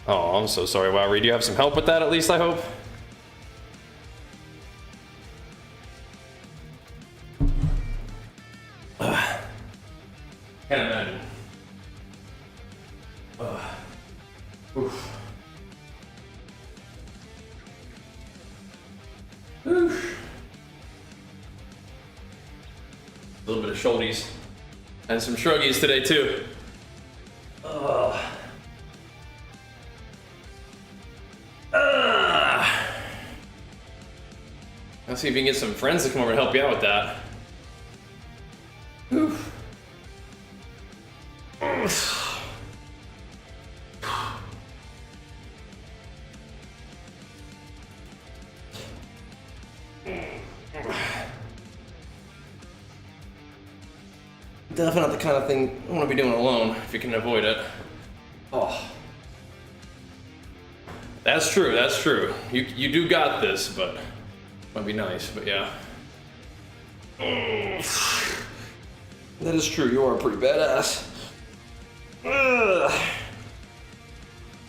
Oh, I'm so sorry, Wowry. Do you have some help with that at least, I hope? Can't imagine. Oof. Oof. A little bit of shouldies and some shruggies today too. Let's see if you can get some friends to come over and help you out with that. Oof. Definitely not the kind of thing I want to be doing alone if you can avoid it. Oh. That's true, that's true. You do got this, but might be nice, but yeah. That is true, you are pretty badass.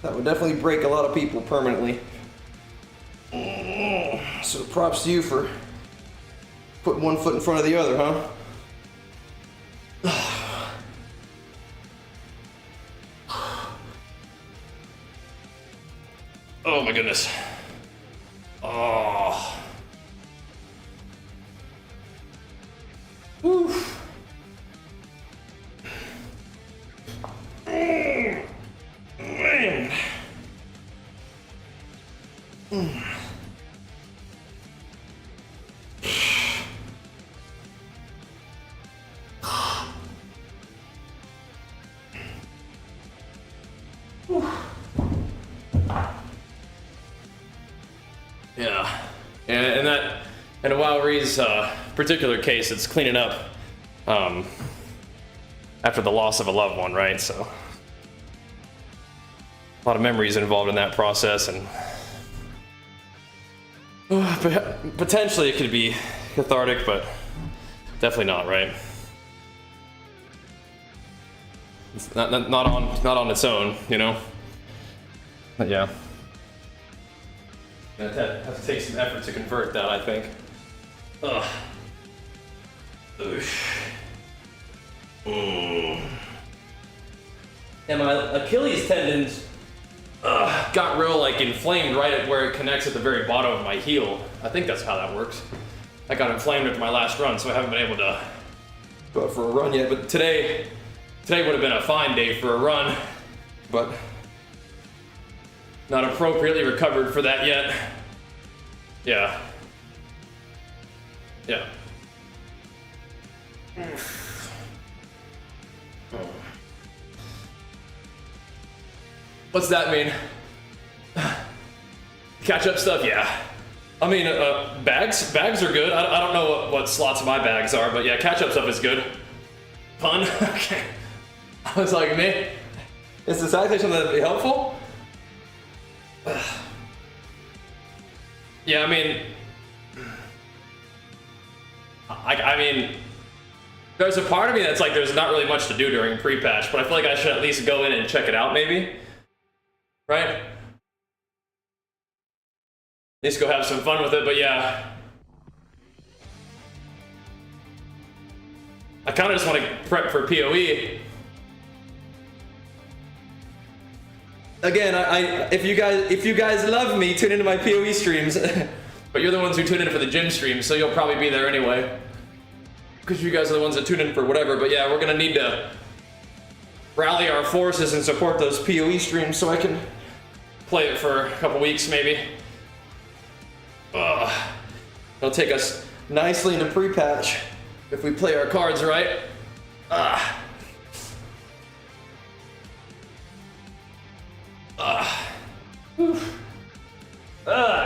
That would definitely break a lot of people permanently. So props to you for putting one foot in front of the other, huh? Oh my goodness. Oh. Oof. Man. Yeah, and that, in a Wowree's particular case, it's cleaning up after the loss of a loved one, right? So a lot of memories involved in that process, and potentially it could be cathartic, but definitely not, right? It's not on its own, you know. But yeah. It has to take some effort to convert that, I think. Ugh. And my Achilles tendons got real like inflamed right at where it connects at the very bottom of my heel. I think that's how that works. I got inflamed after my last run, so I haven't been able to go out for a run yet. But today would have been a fine day for a run, but not appropriately recovered for that yet. Yeah. Yeah. What's that mean? Catch up stuff? Yeah. I mean, bags are good. I don't know what slots my bags are, but yeah, catch up stuff is good. Fun? Okay. I was like, man, is this actually something that'd be helpful? Yeah, I mean, I mean, there's a part of me that's like, there's not really much to do during pre-patch, but I feel like I should at least go in and check it out, maybe, right? At least go have some fun with it, but yeah. I kind of just want to prep for PoE. Again, if you guys love me, tune into my PoE streams. But you're the ones who tune in for the gym streams, so you'll probably be there anyway. Because you guys are the ones that tune in for whatever. But yeah, we're gonna need to rally our forces and support those PoE streams so I can play it for a couple weeks maybe. It'll take us nicely into pre-patch if we play our cards right.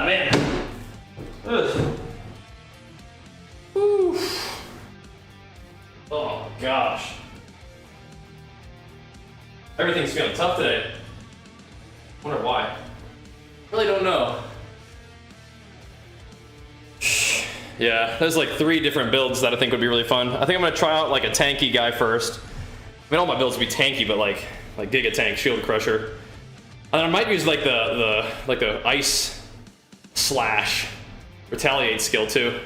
Man. Oh gosh. Everything's feeling tough today. Wonder why. Really don't know. Yeah, there's like 3 different builds that I think would be really fun. I think I'm gonna try out like a tanky guy first. I mean, all my builds would be tanky, but like Giga Tank, Shield Crusher. And I might use like the Ice Slash Retaliate skill too.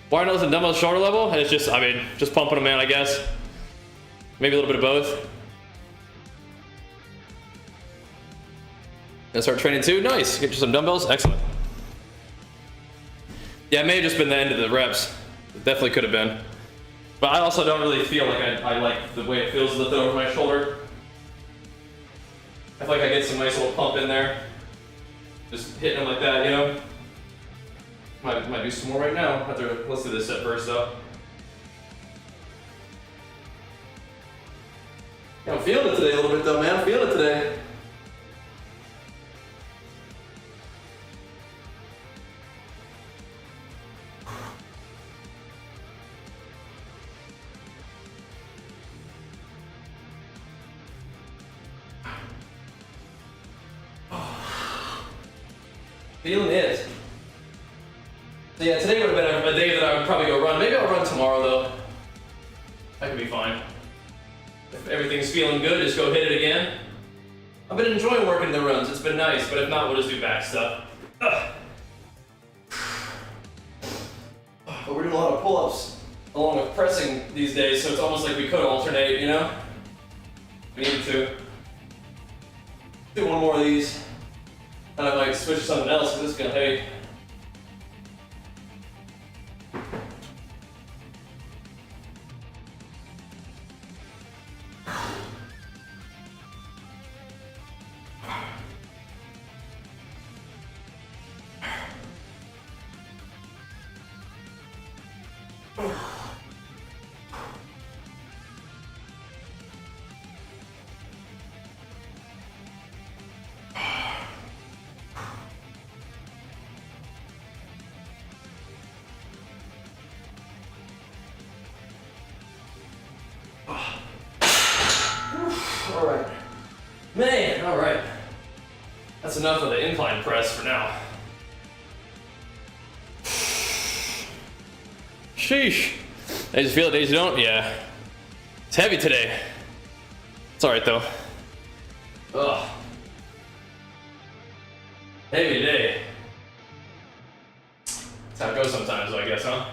Why not listen to dumbbells shoulder level? It's just, I mean, just pumping them in, I guess. Maybe a little bit of both. And start training too? Nice. Get you some dumbbells? Excellent. Yeah, it may have just been the end of the reps. It definitely could have been. But I also don't really feel like I like the way it feels lifted over my shoulder. I feel like I get some nice little pump in there. Just hitting them like that, you know? Might do some more right now. Let's do this set first though. Yeah, I'm feeling it today a little bit though, man. I'm feeling it today. Feeling it. So yeah, today would have been a day that I would probably go run. Maybe I'll run tomorrow though. That could be fine. If everything's feeling good, just go hit it again. I've been enjoying working the runs. It's been nice, but if not, we'll just do back stuff. Ugh. But we're doing a lot of pull-ups along with pressing these days, so it's almost like we could alternate, you know? We need to. Do one more of these, and I might switch to something else, because this is gonna hate. All right, man, all right. That's enough of the incline press for now. Sheesh. Days you feel it, days you don't? Yeah. It's heavy today. It's all right though. Ugh. Heavy day. That's how it goes sometimes, I guess, huh?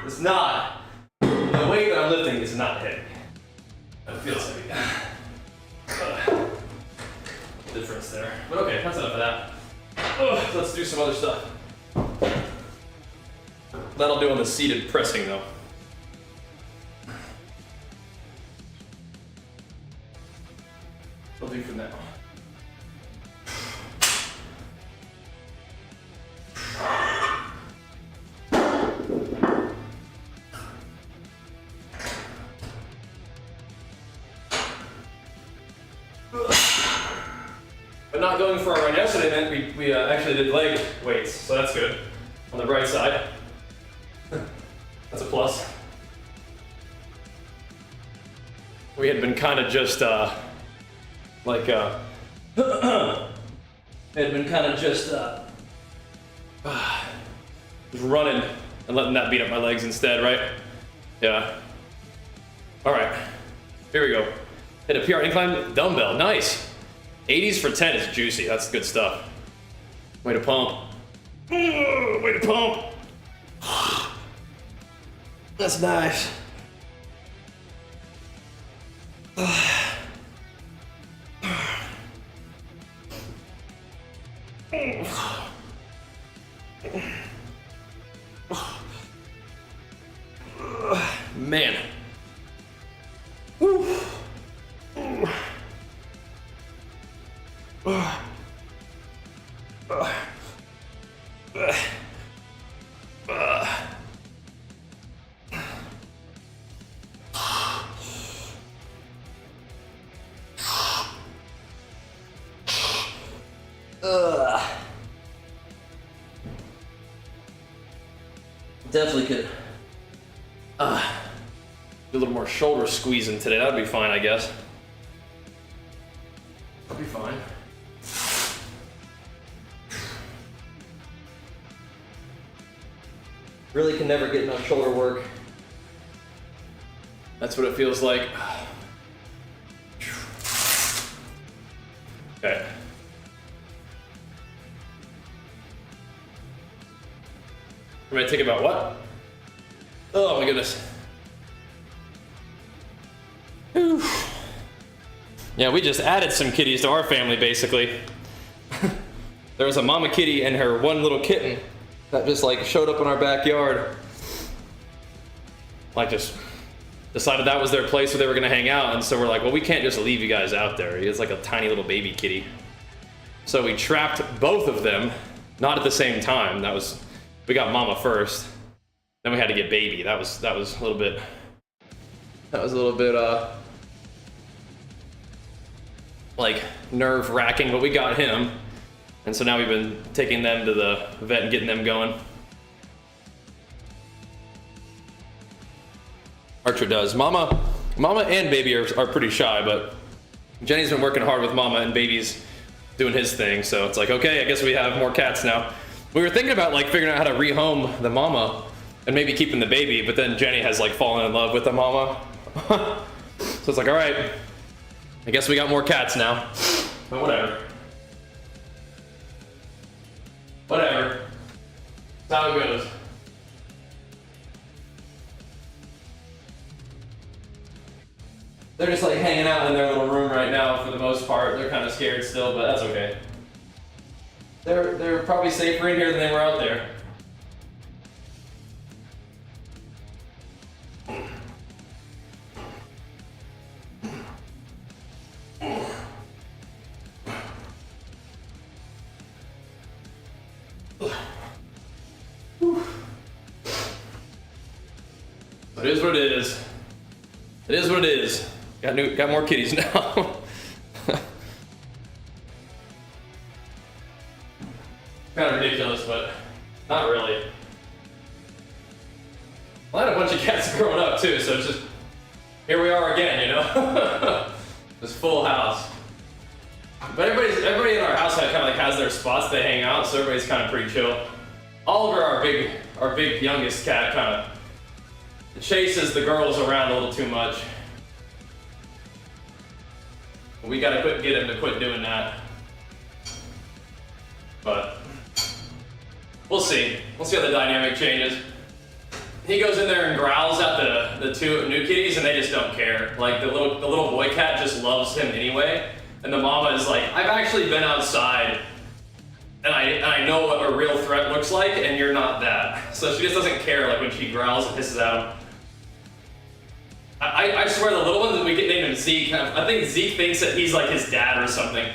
It's not. The weight that I'm lifting is not heavy. It feels heavy. Difference there. But okay, that's enough of that. Ugh, let's do some other stuff. That'll do on the seated pressing though. That'll do for now. But not going for a run yesterday meant we actually did leg weights, so that's good. On the right side. That's a plus. We had been kind of just had been kind of just running and letting that beat up my legs instead, right? Yeah. All right, here we go. Hit a PR incline dumbbell, nice. 80s for 10 is juicy, that's good stuff. Way to pump. Way to pump. That's nice. Man. Woo. Definitely could do a little more shoulder squeezing today. That'd be fine, I guess. That'd be fine. Really can never get enough shoulder work. That's what it feels like. Okay. I'm gonna take about what? Oh my goodness. Whew. Yeah, we just added some kitties to our family, basically. There was a mama kitty and her one little kitten that just like showed up in our backyard. Like just decided that was their place where they were gonna hang out, and so we're like, well, we can't just leave you guys out there. It's like a tiny little baby kitty. So we trapped both of them, not at the same time. We got mama first, then we had to get baby. That was a little bit like nerve-wracking, but we got him. And so now we've been taking them to the vet and getting them going. Archer does. Mama and baby are pretty shy, but Jenny's been working hard with mama, and baby's doing his thing. So it's like, okay, I guess we have more cats now. We were thinking about like figuring out how to rehome the mama and maybe keeping the baby, but then Jenny has like fallen in love with the mama. So it's like, all right, I guess we got more cats now. But whatever. Whatever. That's how it goes. They're just like hanging out in their little room right now for the most part. They're kind of scared still, but that's okay. They're probably safer in here than they were out there. It is what it is. It is what it is. Got more kitties now. Kind of ridiculous, but not really. I had a bunch of cats growing up too, so it's just here we are again, you know. This full house. But everybody in our house kind of like has their spots they hang out, so everybody's kind of pretty chill. Oliver, our big youngest cat, kind of chases the girls around a little too much. We gotta get him to quit doing that. But we'll see. We'll see how the dynamic changes. He goes in there and growls at the two new kitties, and they just don't care. Like the little boy cat just loves him anyway, and the mama is like, I've actually been outside, and I know what a real threat looks like, and you're not that. So she just doesn't care. Like when she growls and hisses at him. I swear the little ones, we get named him Zeke. I think Zeke thinks that he's like his dad or something.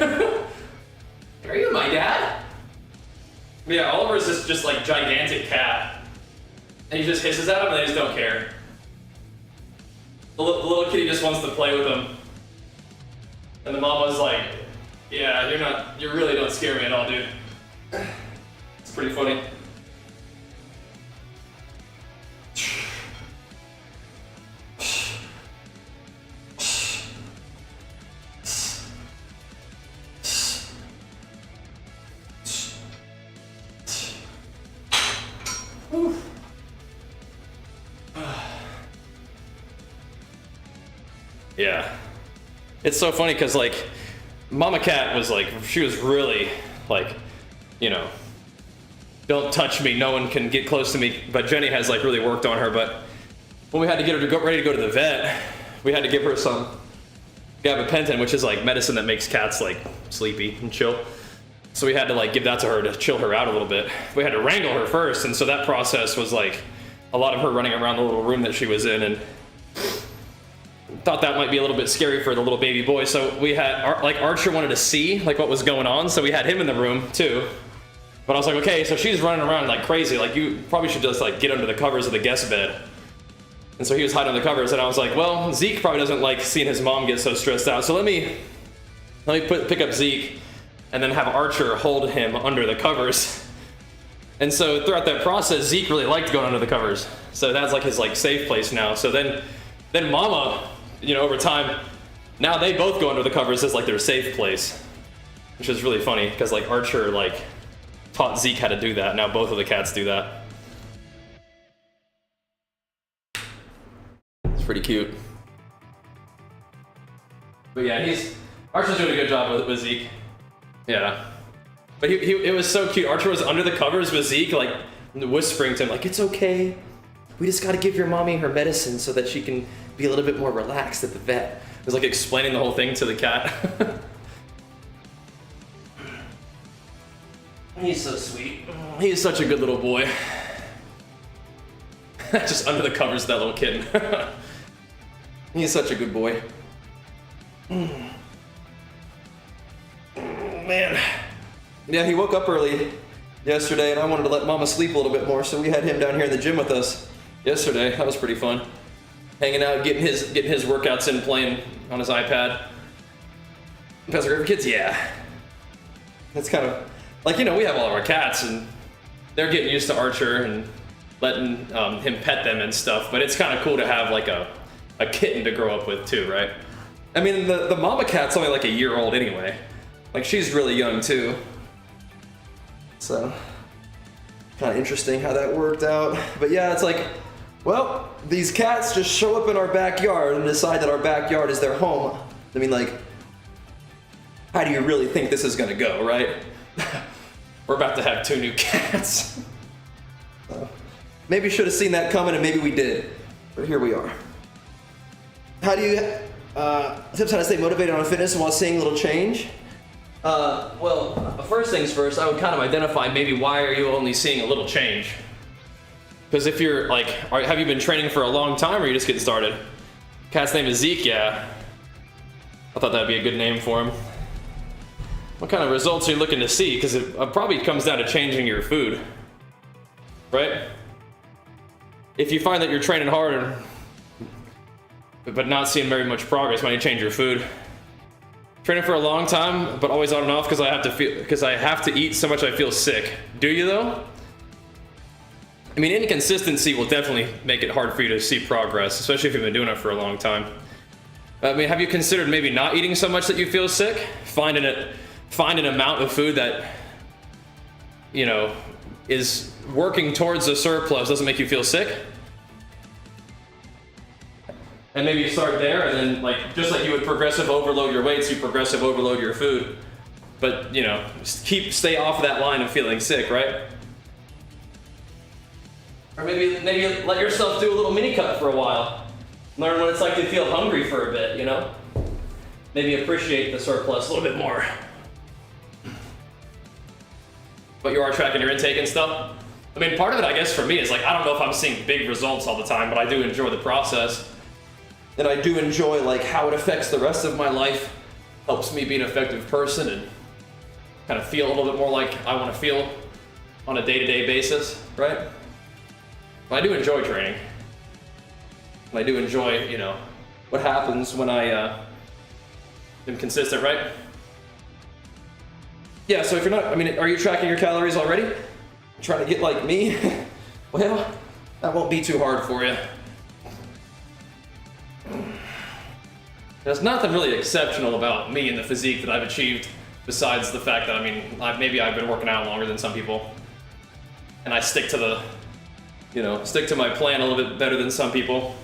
Are you my dad? Yeah, Oliver's this just like gigantic cat. And he just hisses at him and they just don't care. The little kitty just wants to play with him. And the mama's like, yeah, you really don't scare me at all, dude. It's pretty funny. Yeah, it's so funny because like Mama Cat was like, she was really like, you know, don't touch me, no one can get close to me. But Jenny has like really worked on her. But when we had to get her to ready to go to the vet, we had to give her some gabapentin, which is like medicine that makes cats like sleepy and chill. So we had to like give that to her to chill her out a little bit. We had to wrangle her first, and so that process was like a lot of her running around the little room that she was in, and thought that might be a little bit scary for the little baby boy. So we had like Archer wanted to see like what was going on, so we had him in the room too. But I was like, okay, so she's running around like crazy, like you probably should just like get under the covers of the guest bed. And so he was hiding under the covers, and I was like, well, Zeke probably doesn't like seeing his mom get so stressed out, so let me pick up Zeke and then have Archer hold him under the covers. And so throughout that process, Zeke really liked going under the covers, so that's like his like safe place now. So then Mama, you know, over time, now they both go under the covers as like their safe place, which is really funny because like Archer like taught Zeke how to do that. Now both of the cats do that. It's pretty cute. But yeah, Archer's doing a good job with Zeke. Yeah. But it was so cute. Archer was under the covers with Zeke, like whispering to him, like, it's okay. We just gotta give your mommy her medicine so that she can be a little bit more relaxed at the vet. It was like explaining the whole thing to the cat. He's so sweet. He's such a good little boy. Just under the covers of that little kitten. He's such a good boy. Man. Yeah, he woke up early yesterday and I wanted to let Mama sleep a little bit more, so we had him down here in the gym with us yesterday. That was pretty fun. Hanging out, getting his workouts in, playing on his iPad. Pastor Griffin kids, yeah. That's kind of like, you know, we have all of our cats and they're getting used to Archer and letting him pet them and stuff, but it's kind of cool to have like a kitten to grow up with too, right? I mean, the mama cat's only like a year old anyway. Like, she's really young too. So, kind of interesting how that worked out. But yeah, it's like, well, these cats just show up in our backyard and decide that our backyard is their home. I mean, like, how do you really think this is gonna go, right? We're about to have 2 new cats. So, maybe should have seen that coming, and maybe we did. But here we are. How do you, tips how to stay motivated on fitness while seeing a little change? Well, first things first, I would kind of identify maybe why are you only seeing a little change? Because if you're like, have you been training for a long time or are you just getting started? Cat's name is Zeke, yeah. I thought that'd be a good name for him. What kind of results are you looking to see? Because it probably comes down to changing your food, right? If you find that you're training hard but not seeing very much progress, why don't you change your food? Training for a long time, but always on and off because I have to eat so much I feel sick. Do you though? I mean, inconsistency will definitely make it hard for you to see progress, especially if you've been doing it for a long time. I mean, have you considered maybe not eating so much that you feel sick? Find an amount of food that, you know, is working towards a surplus, doesn't make you feel sick. And maybe you start there, and then, like, just like you would progressive overload your weights, you progressive overload your food. But, you know, stay off that line of feeling sick, right? Or maybe let yourself do a little mini cut for a while. Learn what it's like to feel hungry for a bit, you know? Maybe appreciate the surplus a little bit more. But you are tracking your intake and stuff? I mean, part of it, I guess, for me is like, I don't know if I'm seeing big results all the time, but I do enjoy the process. And I do enjoy like how it affects the rest of my life. Helps me be an effective person and kind of feel a little bit more like I want to feel on a day-to-day basis, right? But I do enjoy training. And I do enjoy, you know, what happens when I am consistent, right? Yeah, so if you're not, I mean, are you tracking your calories already? Trying to get like me? Well, that won't be too hard for you. There's nothing really exceptional about me and the physique that I've achieved besides the fact that, I mean, maybe I've been working out longer than some people. And I stick to my plan a little bit better than some people.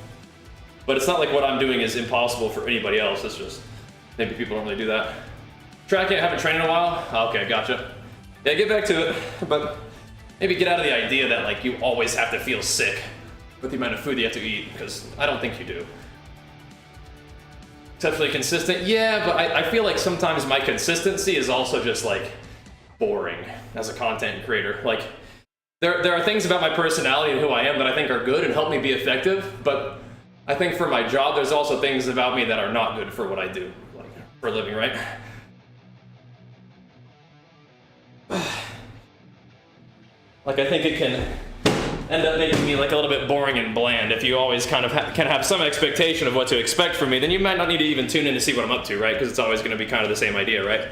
But it's not like what I'm doing is impossible for anybody else. It's just, maybe people don't really do that. Tracking, haven't trained in a while? Okay, gotcha. Yeah, get back to it. But maybe get out of the idea that like you always have to feel sick with the amount of food you have to eat, because I don't think you do. Exceptionally consistent, yeah, but I feel like sometimes my consistency is also just like boring as a content creator. Like there are things about my personality and who I am that I think are good and help me be effective, but I think for my job there's also things about me that are not good for what I do, like for a living, right? Like I think it can end up making me like a little bit boring and bland. If you always kind of can have some expectation of what to expect from me, then you might not need to even tune in to see what I'm up to, right? Because it's always going to be kind of the same idea, right?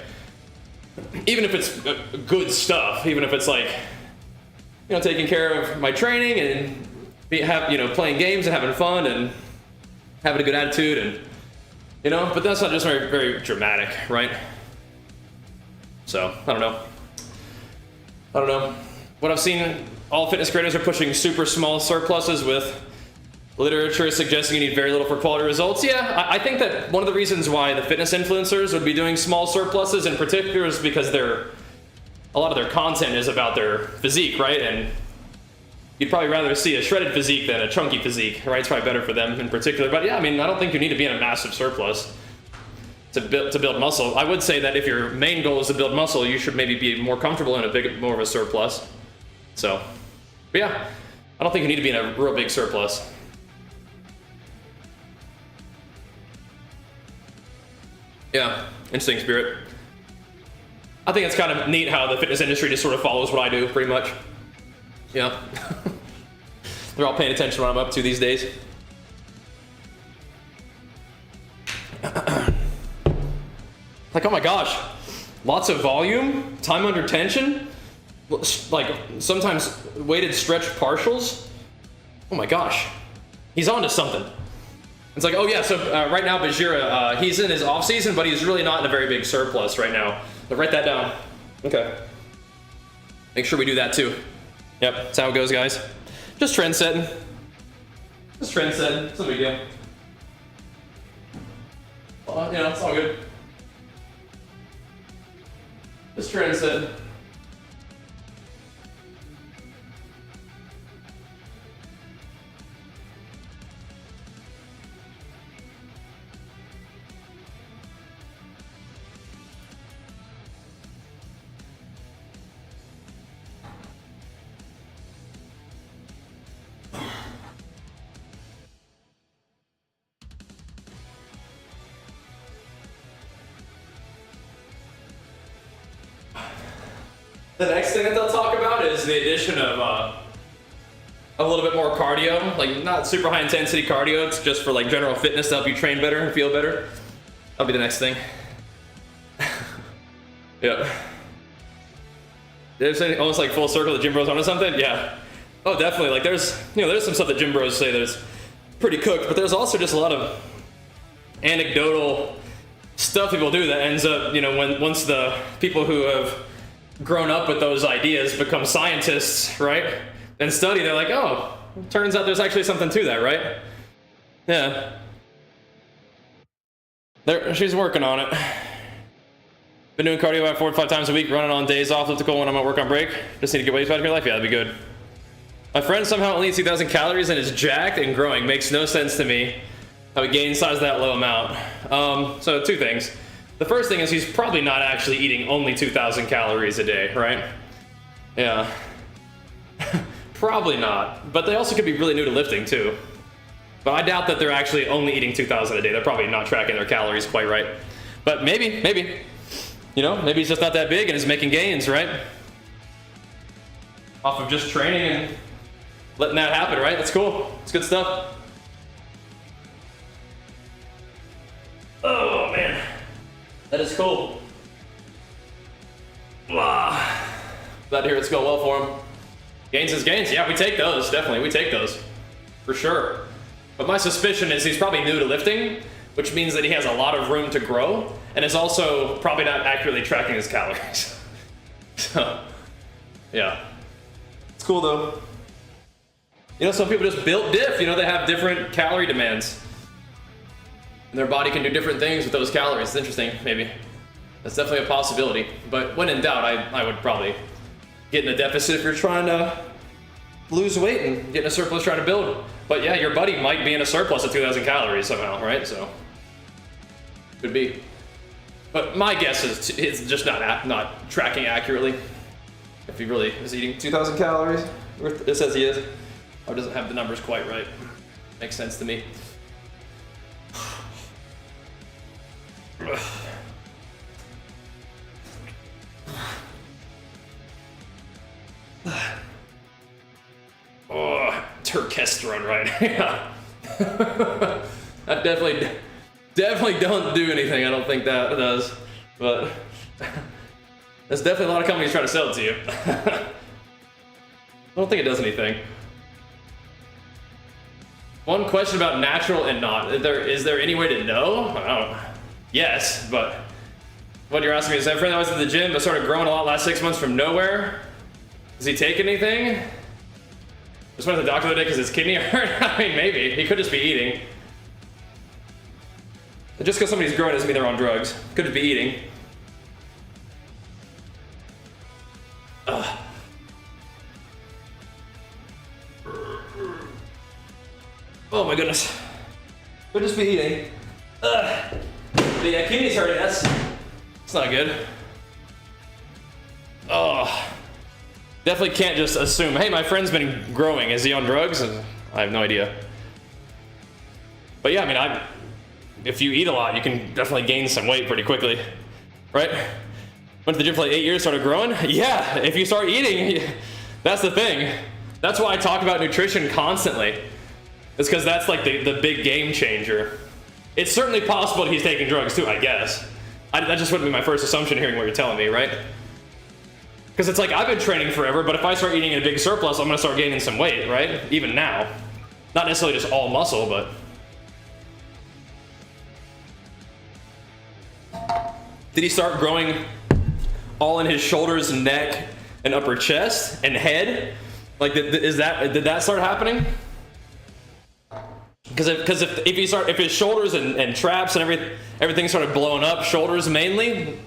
Even if it's good stuff, even if it's like, you know, taking care of my training and playing games and having fun and having a good attitude and, you know, but that's not just very, very dramatic, right? So, I don't know. What I've seen, all fitness creators are pushing super small surpluses with literature suggesting you need very little for quality results. Yeah, I think that one of the reasons why the fitness influencers would be doing small surpluses in particular is because a lot of their content is about their physique, right? And you'd probably rather see a shredded physique than a chunky physique, right? It's probably better for them in particular. But yeah, I mean, I don't think you need to be in a massive surplus to build muscle. I would say that if your main goal is to build muscle, you should maybe be more comfortable in more of a surplus. So, but yeah, I don't think you need to be in a real big surplus. Yeah, interesting, Spirit. I think it's kind of neat how the fitness industry just sort of follows what I do, pretty much. Yeah. They're all paying attention to what I'm up to these days. Like, oh my gosh, lots of volume, time under tension, like sometimes weighted stretch partials. Oh my gosh, he's on to something. It's like, oh yeah, so right now Bajheera, he's in his off season, but he's really not in a very big surplus right now. Write that down. Okay. Make sure we do that too. Yep, that's how it goes, guys. Just trend setting. Just trend setting. It's no big deal. Yeah, it's all good. Just trend setting. The next thing that they'll talk about is the addition of a little bit more cardio, like not super high intensity cardio. It's just for like general fitness to help you train better and feel better. That'll be the next thing. Yep. There's almost like full circle. The gym bros onto something. Yeah. Oh, definitely. Like there's some stuff that gym bros say that's pretty cooked, but there's also just a lot of anecdotal stuff people do that ends up, once the people who have grown up with those ideas become scientists, right? And study, they're like, oh, turns out there's actually something to that, right? Yeah. She's working on it. Been doing cardio about 4 to 5 times a week, running on days off, elliptical when I'm at work on break. Just need to get weights back in your life. Yeah, that'd be good. My friend somehow only eats 2,000 calories and is jacked and growing. Makes no sense to me how he gains size that low amount. So 2 things. The first thing is he's probably not actually eating only 2,000 calories a day, right? Yeah. Probably not. But they also could be really new to lifting too. But I doubt that they're actually only eating 2,000 a day. They're probably not tracking their calories quite right. But maybe. Maybe he's just not that big and is making gains, right? Off of just training and letting that happen, right? That's cool. It's good stuff. Oh, man. That is cool. Glad to hear it's going well for him. Gains is gains. Yeah, we take those. Definitely. We take those. For sure. But my suspicion is he's probably new to lifting, which means that he has a lot of room to grow and is also probably not accurately tracking his calories. So, yeah. It's cool though. Some people just built diff. They have different calorie demands. And their body can do different things with those calories. It's interesting, maybe. That's definitely a possibility. But when in doubt, I would probably get in a deficit if you're trying to lose weight and get in a surplus trying to build. But yeah, your buddy might be in a surplus of 2,000 calories somehow, right? So, could be. But my guess is it's just not tracking accurately. If he really is eating 2,000 calories, it says he is, or doesn't have the numbers quite right. Makes sense to me. Oh, Turkesterone, right? Yeah. That definitely don't do anything. I don't think that does, but there's definitely a lot of companies trying to sell it to you. I don't think it does anything. One question about natural and not. Is there any way to know? I don't know. Yes, but what you're asking me is that friend that was at the gym but started growing a lot last 6 months from nowhere. Does he take anything? Just went to the doctor the other day because his kidney hurt. I mean, maybe he could just be eating. Just because somebody's growing doesn't mean they're on drugs. Could just be eating. Ugh. Oh my goodness. Could just be eating. Ugh. But yeah, kidney's hurting. That's not good. Oh. Definitely can't just assume, hey, my friend's been growing. Is he on drugs? I have no idea. But yeah, I mean, if you eat a lot, you can definitely gain some weight pretty quickly, right? Went to the gym for like 8 years, started growing. Yeah, if you start eating, that's the thing. That's why I talk about nutrition constantly. It's because that's like the big game changer. It's certainly possible that he's taking drugs too, I guess. That just wouldn't be my first assumption hearing what you're telling me, right? Because it's like, I've been training forever, but if I start eating in a big surplus, I'm gonna start gaining some weight, right? Even now. Not necessarily just all muscle, but... Did he start growing all in his shoulders, neck, and upper chest and head? Like, did that start happening? Because if his shoulders and traps and everything started blowing up, shoulders mainly,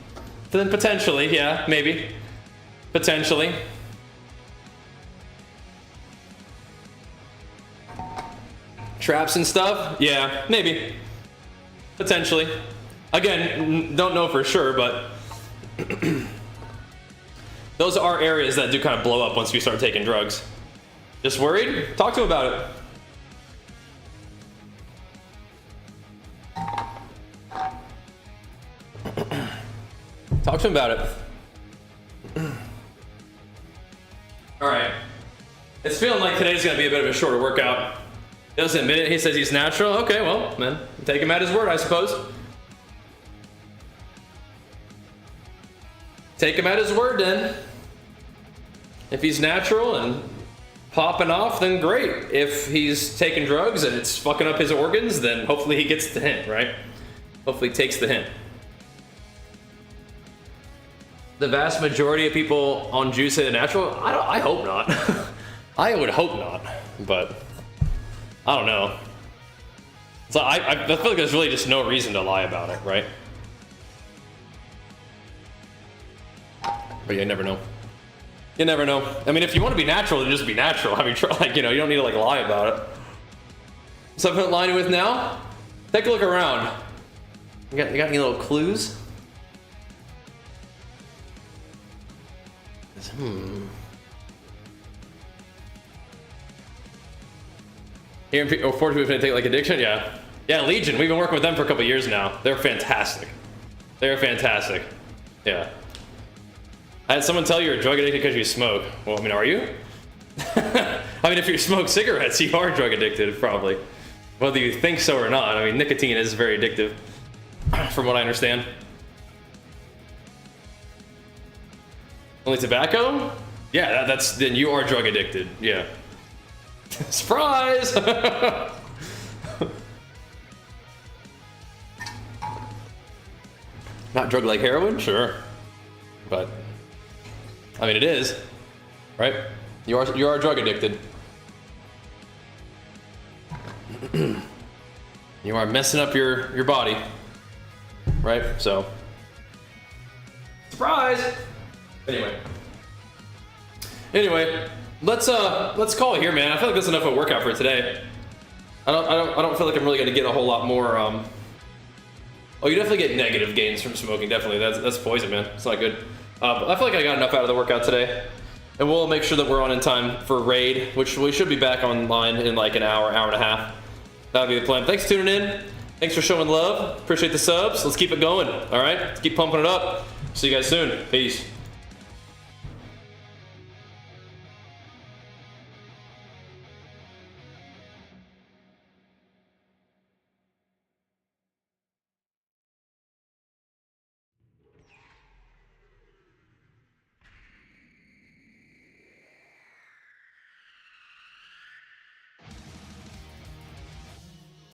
then potentially, yeah, maybe, potentially. Traps and stuff, yeah, maybe, potentially. Again, don't know for sure, but those are areas that do kind of blow up once you start taking drugs. Just worried? Talk to him about it. Talk to him about it. All right. It's feeling like today's gonna be a bit of a shorter workout. He doesn't admit it. He says he's natural. Okay, well, man, take him at his word, I suppose. Take him at his word, then. If he's natural and popping off, then great. If he's taking drugs and it's fucking up his organs, then hopefully he gets the hint, right? Hopefully he takes the hint. The vast majority of people on juice say they're natural. I hope not. I would hope not, but I don't know. So I feel like there's really just no reason to lie about it, right? But you never know. You never know. I mean, if you want to be natural, then just be natural. I mean, like, you know, you don't need to like lie about it. Something to line with now? Take a look around. You got any little clues? Hearing people, forcing people to take like addiction, yeah. Yeah, Legion, we've been working with them for a couple of years now. They're fantastic. They're fantastic. Yeah. I had someone tell you you're drug addicted because you smoke. Well, I mean, are you? I mean, if you smoke cigarettes, you are drug addicted, probably. Whether you think so or not. I mean, nicotine is very addictive, from what I understand. Only tobacco? Yeah, then you are drug addicted. Yeah. Surprise! Not drug like heroin? Sure. But I mean, it is, right? You are drug addicted. You are messing up your body, right? So, surprise. Anyway, let's call it here, man. I feel like that's enough of a workout for today. I don't feel like I'm really gonna get a whole lot more. Oh, you definitely get negative gains from smoking. Definitely, that's poison, man. It's not good. But I feel like I got enough out of the workout today, and we'll make sure that we're on in time for raid, which we should be back online in like an hour and a half. That'll be the plan. Thanks for tuning in. Thanks for showing love. Appreciate the subs. Let's keep it going. All right, let's keep pumping it up. See you guys soon. Peace.